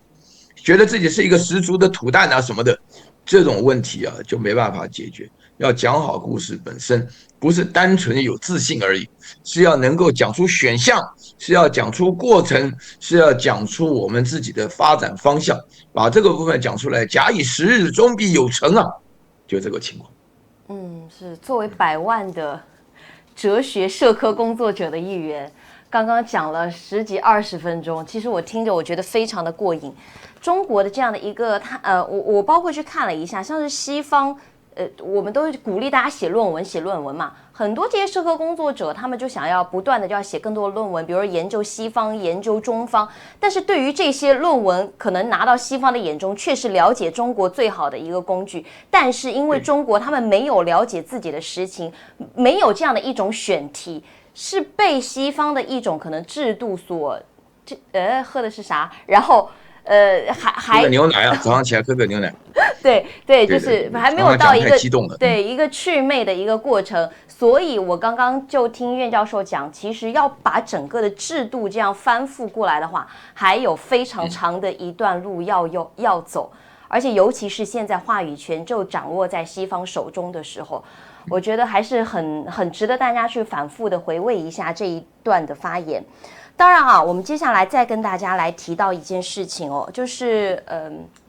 觉得自己是一个十足的土蛋什么的，这种问题就没办法解决。要讲好故事本身不是单纯有自信而已，是要能够讲出选项，是要讲出过程，是要讲出我们自己的发展方向，把这个部分讲出来，假以时日，终必有成就这个情况。是作为100万的哲学社科工作者的一员，刚刚讲了10几20分钟，其实我听着我觉得非常的过瘾。中国的这样的一个我包括去看了一下，像是西方我们都鼓励大家写论文嘛，很多这些社科工作者他们就想要不断的就要写更多的论文，比如说研究西方、研究中方，但是对于这些论文可能拿到西方的眼中却是了解中国最好的一个工具，但是因为中国他们没有了解自己的实情，没有这样的一种选题，是被西方的一种可能制度所喝的是啥，然后还喝个牛奶早上起来喝个牛奶。对，就是还没有到一个一个祛魅的一个过程，所以我刚刚就听苑教授讲，其实要把整个的制度这样翻覆过来的话，还有非常长的一段路要走，而且尤其是现在话语权就掌握在西方手中的时候，我觉得还是很值得大家去反复的回味一下这一段的发言。当然我们接下来再跟大家来提到一件事情就是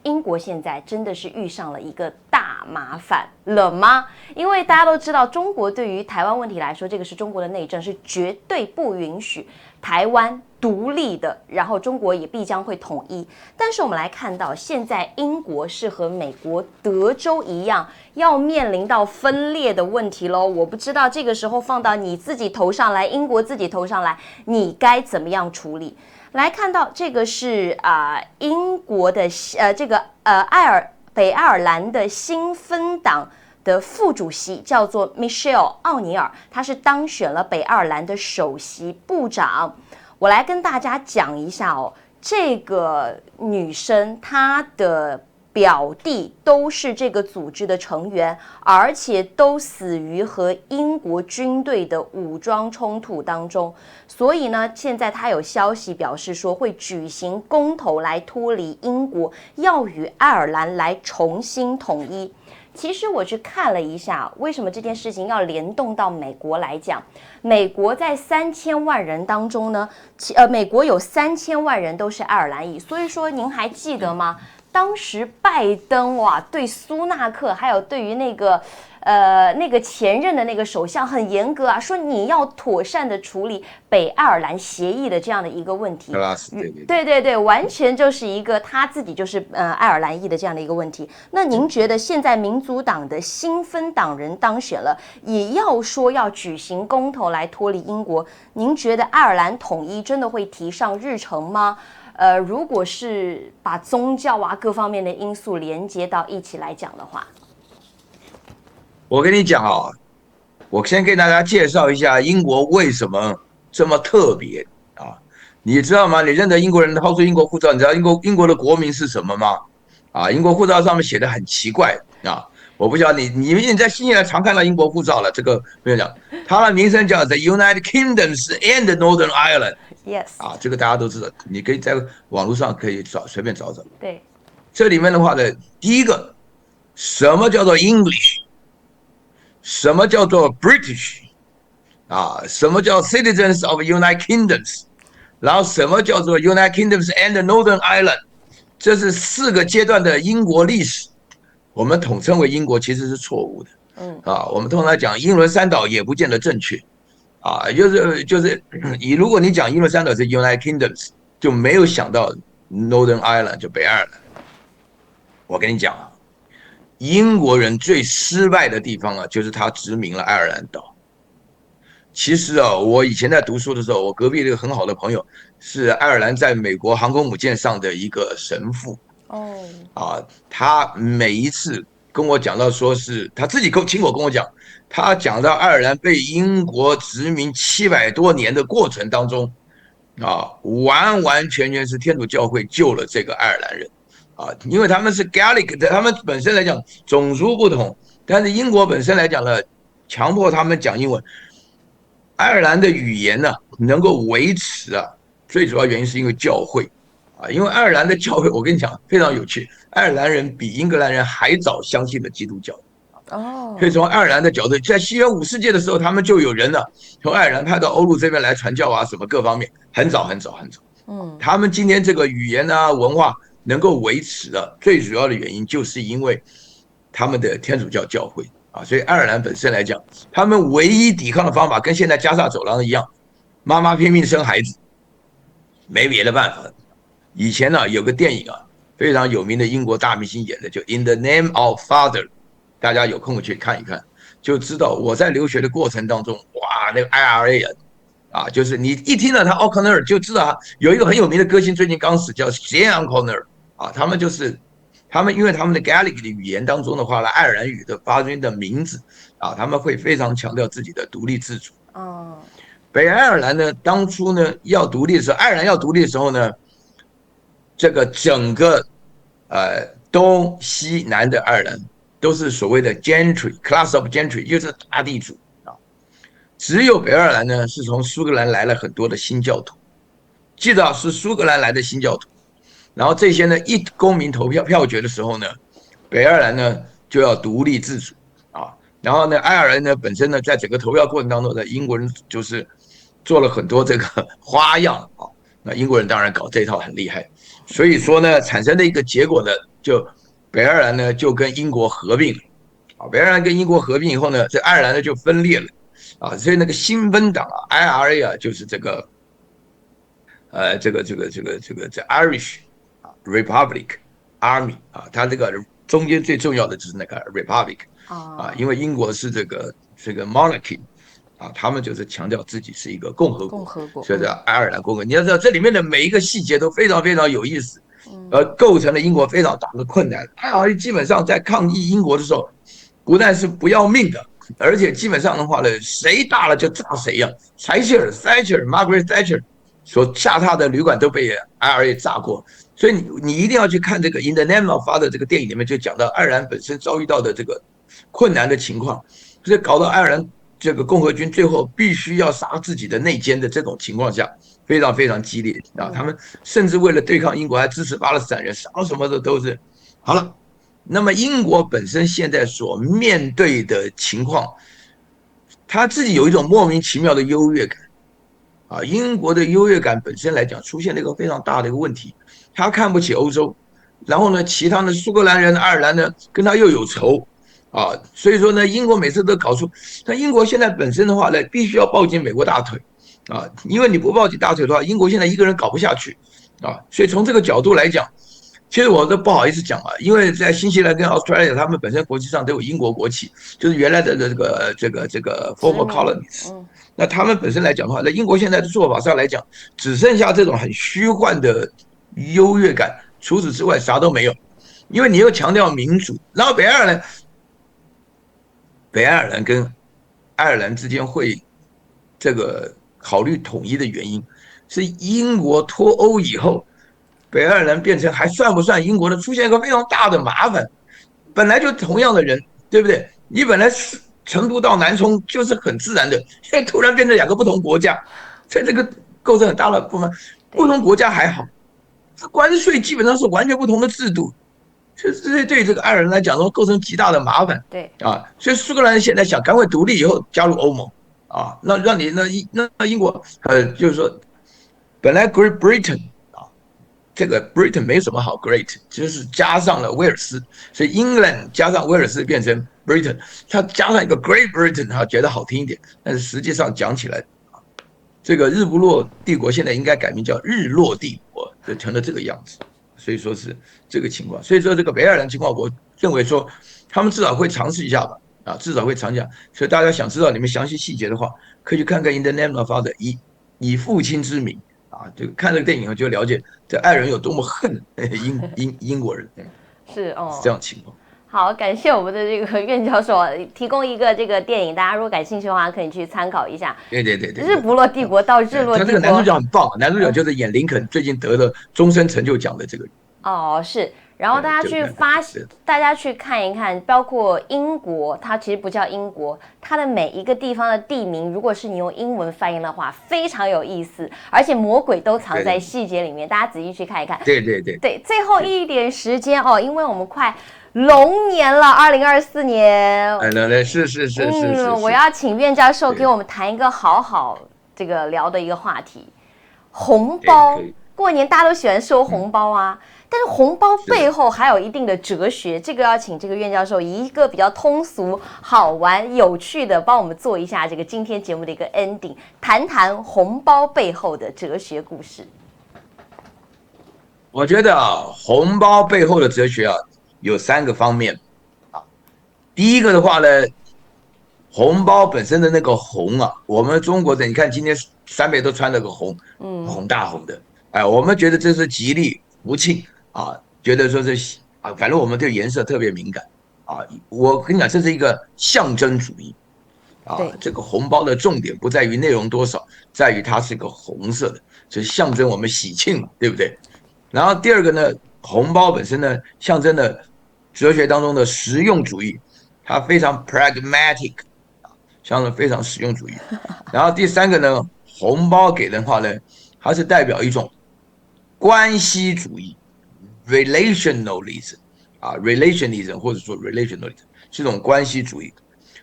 英国现在真的是遇上了一个大麻烦了吗？因为大家都知道，中国对于台湾问题来说，这个是中国的内政，是绝对不允许台湾独立的，然后中国也必将会统一。但是我们来看到，现在英国是和美国德州一样，要面临到分裂的问题咯。我不知道这个时候放到你自己头上来，英国自己头上来，你该怎么样处理？来看到这个是英国的这个北爱尔兰的新芬党的副主席叫做 Michelle 奥尼尔，她是当选了北爱尔兰的首席部长。我来跟大家讲一下哦，这个女生她的表弟都是这个组织的成员，而且都死于和英国军队的武装冲突当中。所以呢，现在他有消息表示说会举行公投来脱离英国，要与爱尔兰来重新统一。其实我去看了一下，为什么这件事情要联动到美国来讲？美国在3000万人当中呢，美国有3000万人都是爱尔兰裔，所以说您还记得吗？当时拜登哇对苏纳克还有对于那个前任的那个首相很严格啊，说你要妥善的处理北爱尔兰协议的这样的一个问题。对，完全就是一个他自己就是爱尔兰裔的这样的一个问题。那您觉得现在民主党的新芬党人当选了，也要说要举行公投来脱离英国，您觉得爱尔兰统一真的会提上日程吗？如果是把宗教啊各方面的因素连接到一起来讲的话，我跟你讲啊，我先给大家介绍一下英国为什么这么特别啊？你知道吗？你认得英国人掏出英国护照，你知道英国的国名是什么吗？啊，英国护照上面写的很奇怪啊，我不晓得你在新西兰常看到英国护照了，这个不用讲，它的名称叫 The United Kingdoms and Northern Ireland。Yes， 啊，这个大家都知道，你可以在网络上可以随便找。对，这里面的话呢，第一个，什么叫做 English， 什么叫做 British， 啊，什么叫 Citizens of United Kingdoms， 然后什么叫做 United Kingdoms and Northern Ireland， 这是4个阶段的英国历史，我们统称为英国其实是错误的。我们通常讲英伦三岛也不见得正确。啊，就是如果你讲英伦三岛是 United Kingdoms， 就没有想到 Northern Ireland 就北爱尔兰。我跟你讲啊，英国人最失败的地方啊，就是他殖民了爱尔兰岛。其实啊，我以前在读书的时候，我隔壁这个很好的朋友是爱尔兰在美国航空母舰上的一个神父。他每一次跟我讲到说是他自己亲口跟我讲，他讲到爱尔兰被英国殖民700多年的过程当中，完完全全是天主教会救了这个爱尔兰人，因为他们是 Gaelic 的，他们本身来讲种族不同，但是英国本身来讲呢，强迫他们讲英文，爱尔兰的语言呢能够维持啊，最主要原因是因为教会。因为爱尔兰的教会，我跟你讲非常有趣，爱尔兰人比英格兰人还早相信了基督教。所以从爱尔兰的角度，在西元5世纪的时候，他们就有人呢从爱尔兰派到欧陆这边来传教啊，什么各方面，很早。他们今天这个语言啊文化能够维持的最主要的原因，就是因为他们的天主教教会啊。所以爱尔兰本身来讲，他们唯一抵抗的方法跟现在加沙走廊一样，妈妈拼命生孩子，没别的办法。以前呢有个电影啊，非常有名的英国大明星演的，就 In the Name of Father， 大家有空去看一看，就知道我在留学的过程当中，哇，那个 IRA 啊，就是你一听到他 O'Connor 就知道他有一个很有名的歌星最近刚死，叫 Sian O'Connor 啊，他们因为他们的 Gaelic 的语言当中的话呢，爱尔兰语的发音的名字啊，他们会非常强调自己的独立自主。北爱尔兰呢，当初呢要独立的时候，爱尔兰要独立的时候呢，这个整个东西南的爱尔兰都是所谓的 gentry class of gentry， 就是大地主啊。只有北爱尔兰呢是从苏格兰来了很多的新教徒，记得是苏格兰来的新教徒。然后这些呢一公民投票决的时候呢，北爱尔兰呢就要独立自主啊。然后呢，爱尔兰呢本身呢在整个投票过程当中呢，英国人就是做了很多这个花样啊。那英国人当然搞这一套很厉害。所以说呢，产生的一个结果呢，就北爱尔兰呢就跟英国合并了，北爱尔兰跟英国合并以后呢，这爱尔兰呢就分裂了，所以那个新芬党IRA 啊，就是这个Irish Republic Army 啊，它这个中间最重要的就是那个 Republic 因为英国是这个 Monarchy。他们就是强调自己是一个共和国，所以叫爱尔兰共和国。你要知道，这里面的每一个细节都非常非常有意思，构成了英国非常大的困难。基本上在抗议英国的时候，不但是不要命的，而且基本上的话呢，谁大了就炸谁呀、柴切尔、Margaret Thatcher 所下榻的旅馆都被 IRA 炸过，所以你一定要去看这个《In the Name of Father》这个电影里面就讲到爱尔兰本身遭遇到的这个困难的情况，所以搞到爱尔兰这个共和军最后必须要杀自己的内奸的这种情况下，非常非常激烈啊！他们甚至为了对抗英国还支持巴勒斯坦人，什么的都是好了。那么英国本身现在所面对的情况，他自己有一种莫名其妙的优越感啊！英国的优越感本身来讲，出现了一个非常大的一个问题，他看不起欧洲，然后呢，其他的苏格兰人、爱尔兰呢，跟他又有仇啊，所以说呢，英国每次都搞出，那英国现在本身的话呢，必须要抱紧美国大腿啊，因为你不抱紧大腿的话，英国现在一个人搞不下去啊，所以从这个角度来讲。其实我都不好意思讲啊，因为在新西兰跟 Australia 他们本身国际上都有英国国旗，就是原来的这个 former colonies。那他们本身来讲的话，那英国现在的做法上来讲，只剩下这种很虚幻的优越感，除此之外啥都没有。因为你又强调民主，然后北爱尔兰跟爱尔兰之间会这个考虑统一的原因，是英国脱欧以后。北爱尔兰变成还算不算英国的，出现一个非常大的麻烦。本来就同样的人，对不对？你本来成都到南充就是很自然的，现在突然变成两个不同国家，所以这个构成很大的部分。不同国家还好，关税基本上是完全不同的制度，这对这个爱尔兰来讲说构成极大的麻烦。对啊，所以苏格兰现在想赶快独立以后加入欧盟啊，那让你那英国就是说，本来 Great Britain。这个 Britain 没什么好 great， 就是加上了威尔斯，所以 England 加上威尔斯变成 Britain， 它加上一个 Great Britain， 它觉得好听一点，但是实际上讲起来，这个日不落帝国现在应该改名叫日落帝国，就成了这个样子，所以说是这个情况。所以说这个北爱尔兰情况，我认为说他们至少会尝试一下吧，啊，至少会尝试一下。所以大家想知道你们详细细节的话，可以去看看《In the Name of Father》以父亲之名。啊，就看这个电影就了解这爱人有多么恨英国人，是哦，是这样情况。好，感谢我们的这个苑教授提供一个这个电影，大家如果感兴趣的话，可以去参考一下。对，日不落帝国到日落帝国，他这个男主角很棒，男主角就是演林肯，最近得了终身成就奖的这个。哦，是。然后大家去看一看，包括英国，它其实不叫英国，它的每一个地方的地名，如果是你用英文翻译的话，非常有意思，而且魔鬼都藏在细节里面，大家仔细去看一看。对，最后一点时间哦，因为我们快龙年了，2024年。是。我要请苑教授给我们谈一个好这个聊的一个话题，红包。过年大家都喜欢收红包啊。但是红包背后还有一定的哲学，这个要请这个苑教授以一个比较通俗、好玩、有趣的，帮我们做一下这个今天节目的一个 ending， 谈谈红包背后的哲学故事。我觉得红包背后的哲学有3个方面啊。第一个的话呢，红包本身的那个红我们中国人你看今天3辈都穿了个红，红大红的，我们觉得这是吉利福庆。觉得说是反正我们对颜色特别敏感我跟你讲，这是一个象征主义这个红包的重点不在于内容多少，在于它是一个红色的，所以象征我们喜庆嘛，对不对？然后第二个呢，红包本身呢，象征了哲学当中的实用主义，它非常 pragmatic， 象征非常实用主义。然后第3个呢，红包给人的话呢，它是代表一种关系主义。relationalism relationism 或者说 relationalism 是一种关系主义。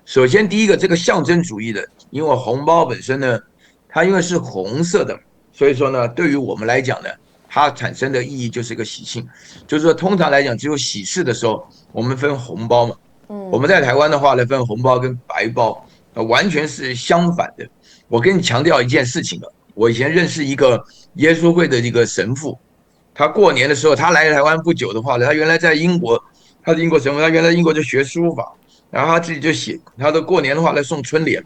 首先第一个这个象征主义的，因为红包本身呢，它因为是红色的，所以说呢，对于我们来讲呢，它产生的意义就是一个喜庆，就是说通常来讲，只有喜事的时候我们分红包嘛。我们在台湾的话呢，分红包跟白包，完全是相反的。我跟你强调一件事情我以前认识一个耶稣会的一个神父。他过年的时候，他来台湾不久的话呢，他原来在英国，他是英国神父，他原来英国就学书法，然后他自己就写，他的过年的话来送春联，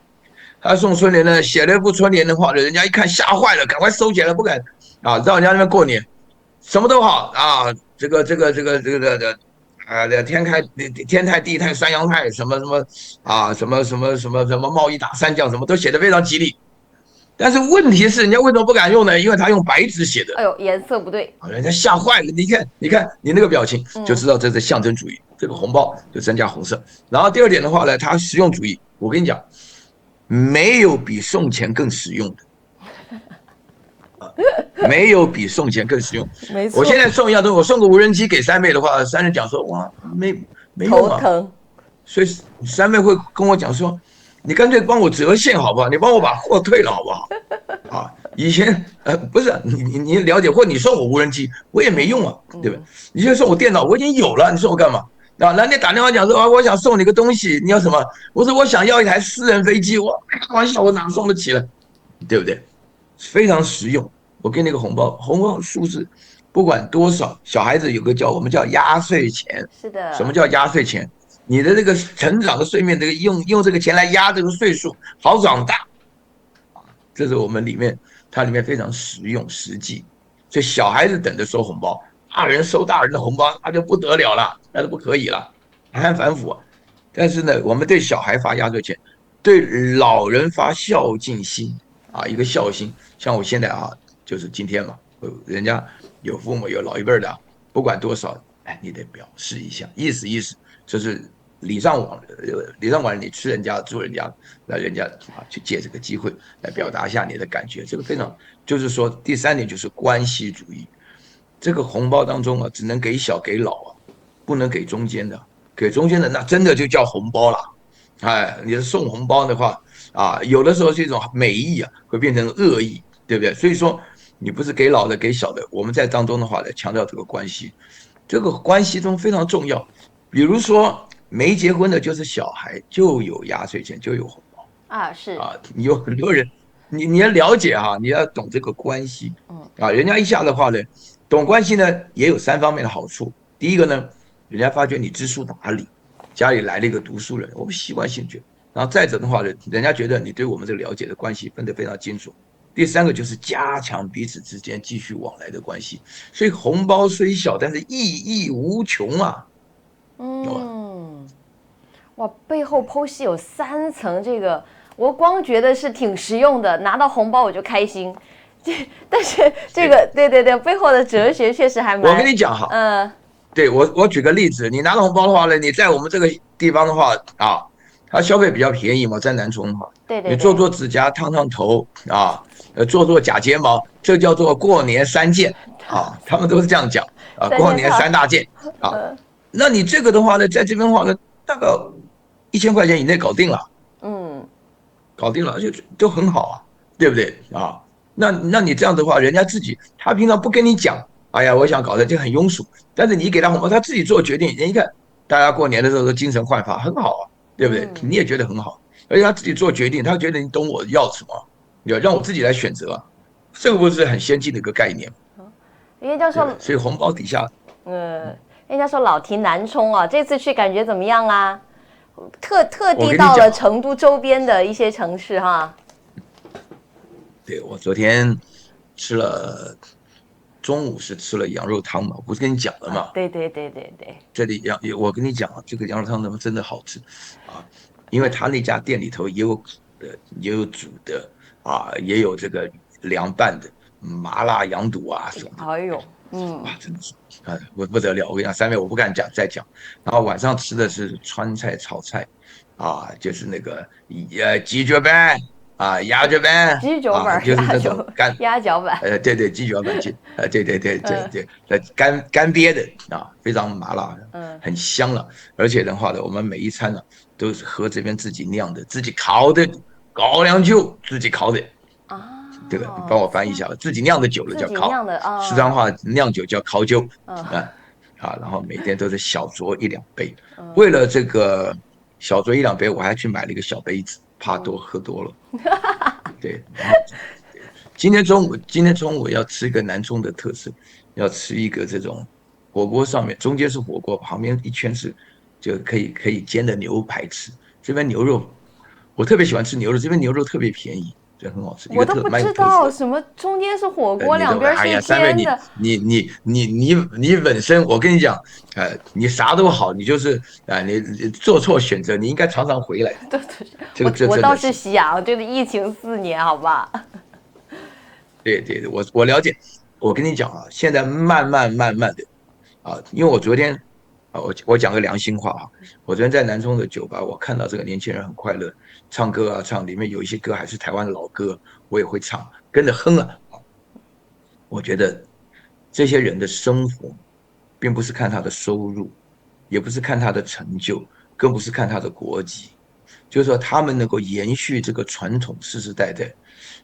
他送春联呢，写了一副春联的话呢，人家一看吓坏了，赶快收起来，不敢到人家那边过年，什么都好这个天泰地泰三阳泰什么什么啊什么贸易打三将什么都写的非常吉利，但是问题是人家为什么不敢用呢？因为他用白纸写的，哎呦，颜色不对，人家吓坏了。你看你那个表情就知道这是象征主义，这个红包就增加红色。然后第二点的话呢，它实用主义，我跟你讲，没有比送钱更实用的。没有比送钱更实用。没错。我现在送一样东西，我送个无人机给三妹的话，三妹讲说哇没用啊，头疼。所以三妹会跟我讲说，你干脆帮我折现好不好？你帮我把货退了好不好？啊，以前不是你了解，或你送我无人机，我也没用啊，对不对？你现在送我电脑，我已经有了，你送我干嘛？啊，那你打电话讲说啊，我想送你个东西，你要什么？我说我想要一台私人飞机，我开玩笑，我哪送得起了，对不对？非常实用。我给你个红包，红包数字不管多少，小孩子有个我们叫压岁钱。是的。什么叫压岁钱？你的这个成长的岁月，这个用这个钱来压这个岁数，好长大。这是我们它里面非常实用实际。所以小孩子等着收红包，大人收大人的红包，那就不得了了，那就不可以了，还很反腐。但是呢，我们对小孩发压岁钱，对老人发孝敬心啊，一个孝心。像我现在啊。就是今天嘛，人家有父母有老一辈的，不管多少，哎，你得表示一下，意思意思，就是礼尚往来，你吃人家住人家，那人家去借这个机会来表达一下你的感觉，这个非常，就是说第三点就是关系主义，这个红包当中啊，只能给小给老啊，不能给中间的，给中间的那真的就叫红包了，哎，你是送红包的话啊，有的时候是一种美意啊，会变成恶意，对不对？所以说。你不是给老的给小的，我们在当中的话呢，强调这个关系，这个关系中非常重要。比如说没结婚的，就是小孩，就有压岁钱，就有红包啊，是啊。有很多人，你要了解哈，你要懂这个关系，啊，人家一下的话呢，懂关系呢也有3方面的好处。第一个呢，人家发觉你知书达理，家里来了一个读书人，我们习惯性觉，然后再者的话呢，人家觉得你对我们这个了解的关系分得非常清楚。第三个就是加强彼此之间继续往来的关系，所以红包虽小，但是意义无穷啊。哇，背后剖析有3层，这个我光觉得是挺实用的，拿到红包我就开心。但是这个对，背后的哲学确实还蛮……我跟你讲哈，对我举个例子，你拿到红包的话呢，你在我们这个地方的话啊，它消费比较便宜嘛，在南充的话，对，你做指甲、烫头啊。做假睫毛，这叫做过年3件啊，他们都是这样讲啊，过年3大件啊。那你这个的话呢，在这边的话呢，大概1000块钱以内搞定了，搞定了就很好啊，对不对啊？那你这样的话，人家自己他平常不跟你讲，哎呀，我想搞的就很庸俗，但是你给他红包，他自己做决定，人一看大家过年的时候都精神焕发，很好啊，对不对？你也觉得很好，而且他自己做决定，他觉得你懂我要什么。要让我自己来选择，这个不是很先进的一个概念。袁教授，所以红包底下，袁教授老提南充啊，这次去感觉怎么样啊？特地到了成都周边的一些城市哈。对，我昨天中午是吃了羊肉汤嘛，不是跟你讲了嘛？对。这里我跟你讲这个羊肉汤真的好吃啊，因为他那家店里头也有煮的。啊，也有这个凉拌的麻辣羊肚啊什么的。哎呦，哇，真的是不得了！我跟你讲，3位我不敢再讲。然后晚上吃的是川菜炒菜，啊，就是那个鸡脚板啊，鸭脚板，鸡脚板，就是那种鸭脚板。对，鸡脚板，对，干煸的啊，非常麻辣，很香了。而且的话呢，我们每一餐呢都是喝这边自己酿的、自己烤的。高粱酒自己烤的啊，这个你帮我翻译一下吧。自己酿的酒了叫烤，四川话酿酒叫烤酒然后每天都是小酌1-2杯。为了这个小酌1-2杯，我还去买了一个小杯子，怕喝多了。对，今天中午要吃一个南充的特色，要吃一个这种火锅，上面中间是火锅，旁边一圈是就可以煎的牛排吃。这边牛肉。我特别喜欢吃牛肉，这边牛肉特别便宜这很好吃。我都不知道什么中间是火锅，两边是煎的。你本身，我跟你讲，你啥都好，你就是你做错选择，你应该常常回来。对，我倒是想，这个疫情4年，好吧？对，我了解。我跟你讲啊，现在慢慢的因为我昨天我讲个良心话啊，我昨天在南充的酒吧，我看到这个年轻人很快乐，唱歌啊唱，里面有一些歌还是台湾老歌，我也会唱，跟着哼了。我觉得这些人的生活，并不是看他的收入，也不是看他的成就，更不是看他的国籍，就是说他们能够延续这个传统世世代代。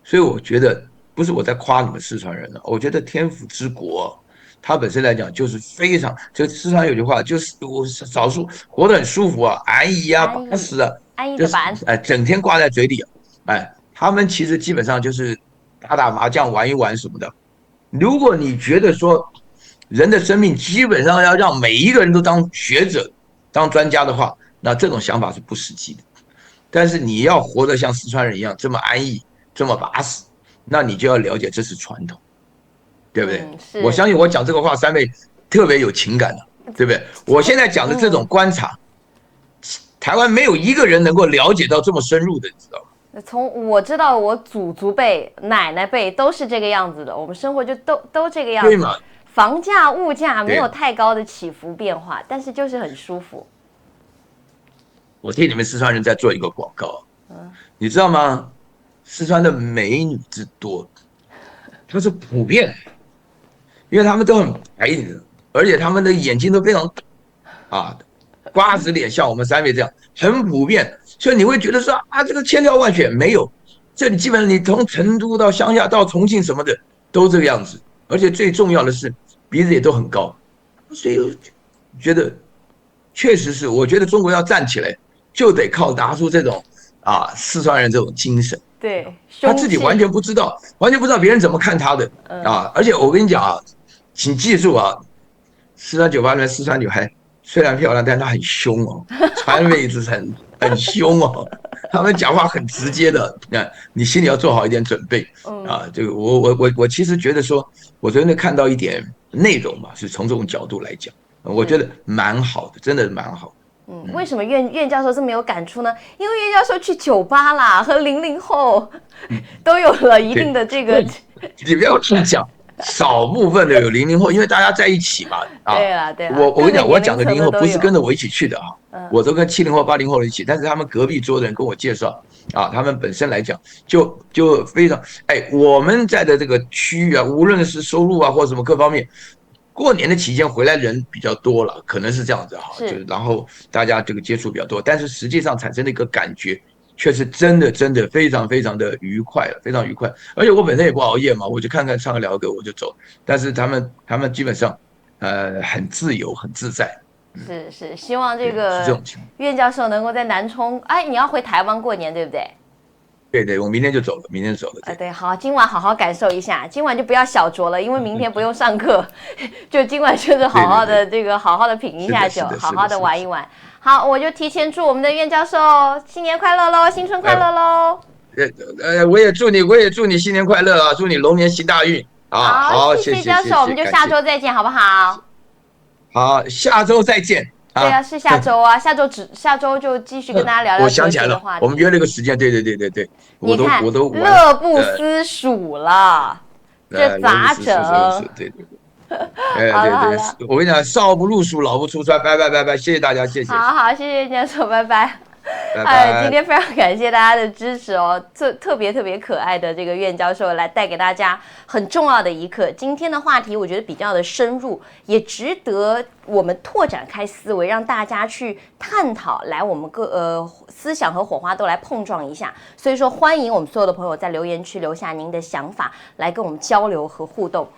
所以我觉得不是我在夸你们四川人了，我觉得天府之国，它本身来讲就是非常，就四川有句话，就是我少数活得很舒服啊，安逸啊，巴适啊，就是整天挂在嘴里，他们其实基本上就是打麻将玩一玩什么的。如果你觉得说人的生命基本上要让每一个人都当学者、当专家的话，那这种想法是不实际的。但是你要活得像四川人一样这么安逸、这么巴适，那你就要了解这是传统，对不对？我相信我讲这个话，三位特别有情感的，对不对？我现在讲的这种观察，台湾没有一个人能够了解到这么深入的，你知道吗？从我知道我祖辈、奶奶辈都是这个样子的，我们生活就都这个样子。对嘛？房价、物价没有太高的起伏变化，但是就是很舒服。我替你们四川人在做一个广告，你知道吗？四川的美女之多，它是普遍，因为他们都很白的，而且他们的眼睛都非常瓜子脸，像我们三位这样，很普遍。所以你会觉得说这个千挑万选没有，这里基本上你从成都到乡下到重庆什么的都这个样子，而且最重要的是鼻子也都很高，所以觉得确实是，我觉得中国要站起来，就得靠拿出这种四川人这种精神。对，他自己完全不知道别人怎么看他的而且我跟你讲请记住四川酒吧里面四川女孩虽然漂亮，但她很凶川妹子很凶他们讲话很直接的，你心里要做好一点准备这个我其实觉得说，我昨天看到一点内容嘛，是从这种角度来讲，我觉得蛮好的，真的蛮好的。为什么苑教授这么有感触呢？因为苑教授去酒吧啦，和00后都有了一定的这个。你不要去讲。少部分的有00后，因为大家在一起嘛对了，我跟你讲，我讲的00后不是跟着我一起去的我都跟70后、80后一起，但是他们隔壁桌的人跟我介绍他们本身来讲就非常我们在的这个区域无论是收入或什么各方面，过年的期间回来人比较多了，可能是这样子就然后大家这个接触比较多，但是实际上产生的一个感觉。确实真的非常的愉快了，非常愉快。而且我本身也不熬夜嘛，我就看看唱个聊个我就走。但是他们基本上很自由很自在。是，希望这个苑教授能够在南充。你要回台湾过年对不对？对，我明天就走了，对，好，今晚好好感受一下，今晚就不要小酌了，因为明天不用上课，就今晚就是好好的好好的品一下酒，好好的玩一玩。好，我就提前祝我们的苑教授新年快乐喽，新春快乐喽！我也祝你新年快乐祝你龙年行大运好，谢谢教授，我们就下周再见，好不好？好，下周再见。对是下周下周就继续跟大家聊聊。我想起来了，我们约了个时间，对，你看我都乐不思蜀了，这咋整？对。对，我跟你讲，少不入蜀，老不出川，拜，谢谢大家，谢谢。好，谢谢教授，拜拜。今天非常感谢大家的支持特别可爱的这个苑教授来带给大家很重要的一课。今天的话题我觉得比较的深入，也值得我们拓展开思维，让大家去探讨，来我们思想和火花都来碰撞一下。所以说，欢迎我们所有的朋友在留言区留下您的想法，来跟我们交流和互动。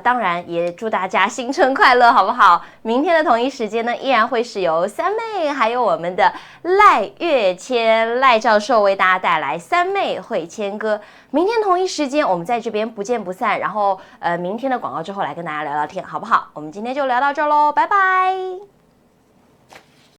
当然也祝大家新春快乐，好不好？明天的同一时间呢，依然会是由三妹还有我们的赖月谦赖教授为大家带来三妹会谦歌。明天同一时间我们在这边不见不散。然后明天的广告之后来跟大家聊聊天，好不好？我们今天就聊到这儿喽，拜拜。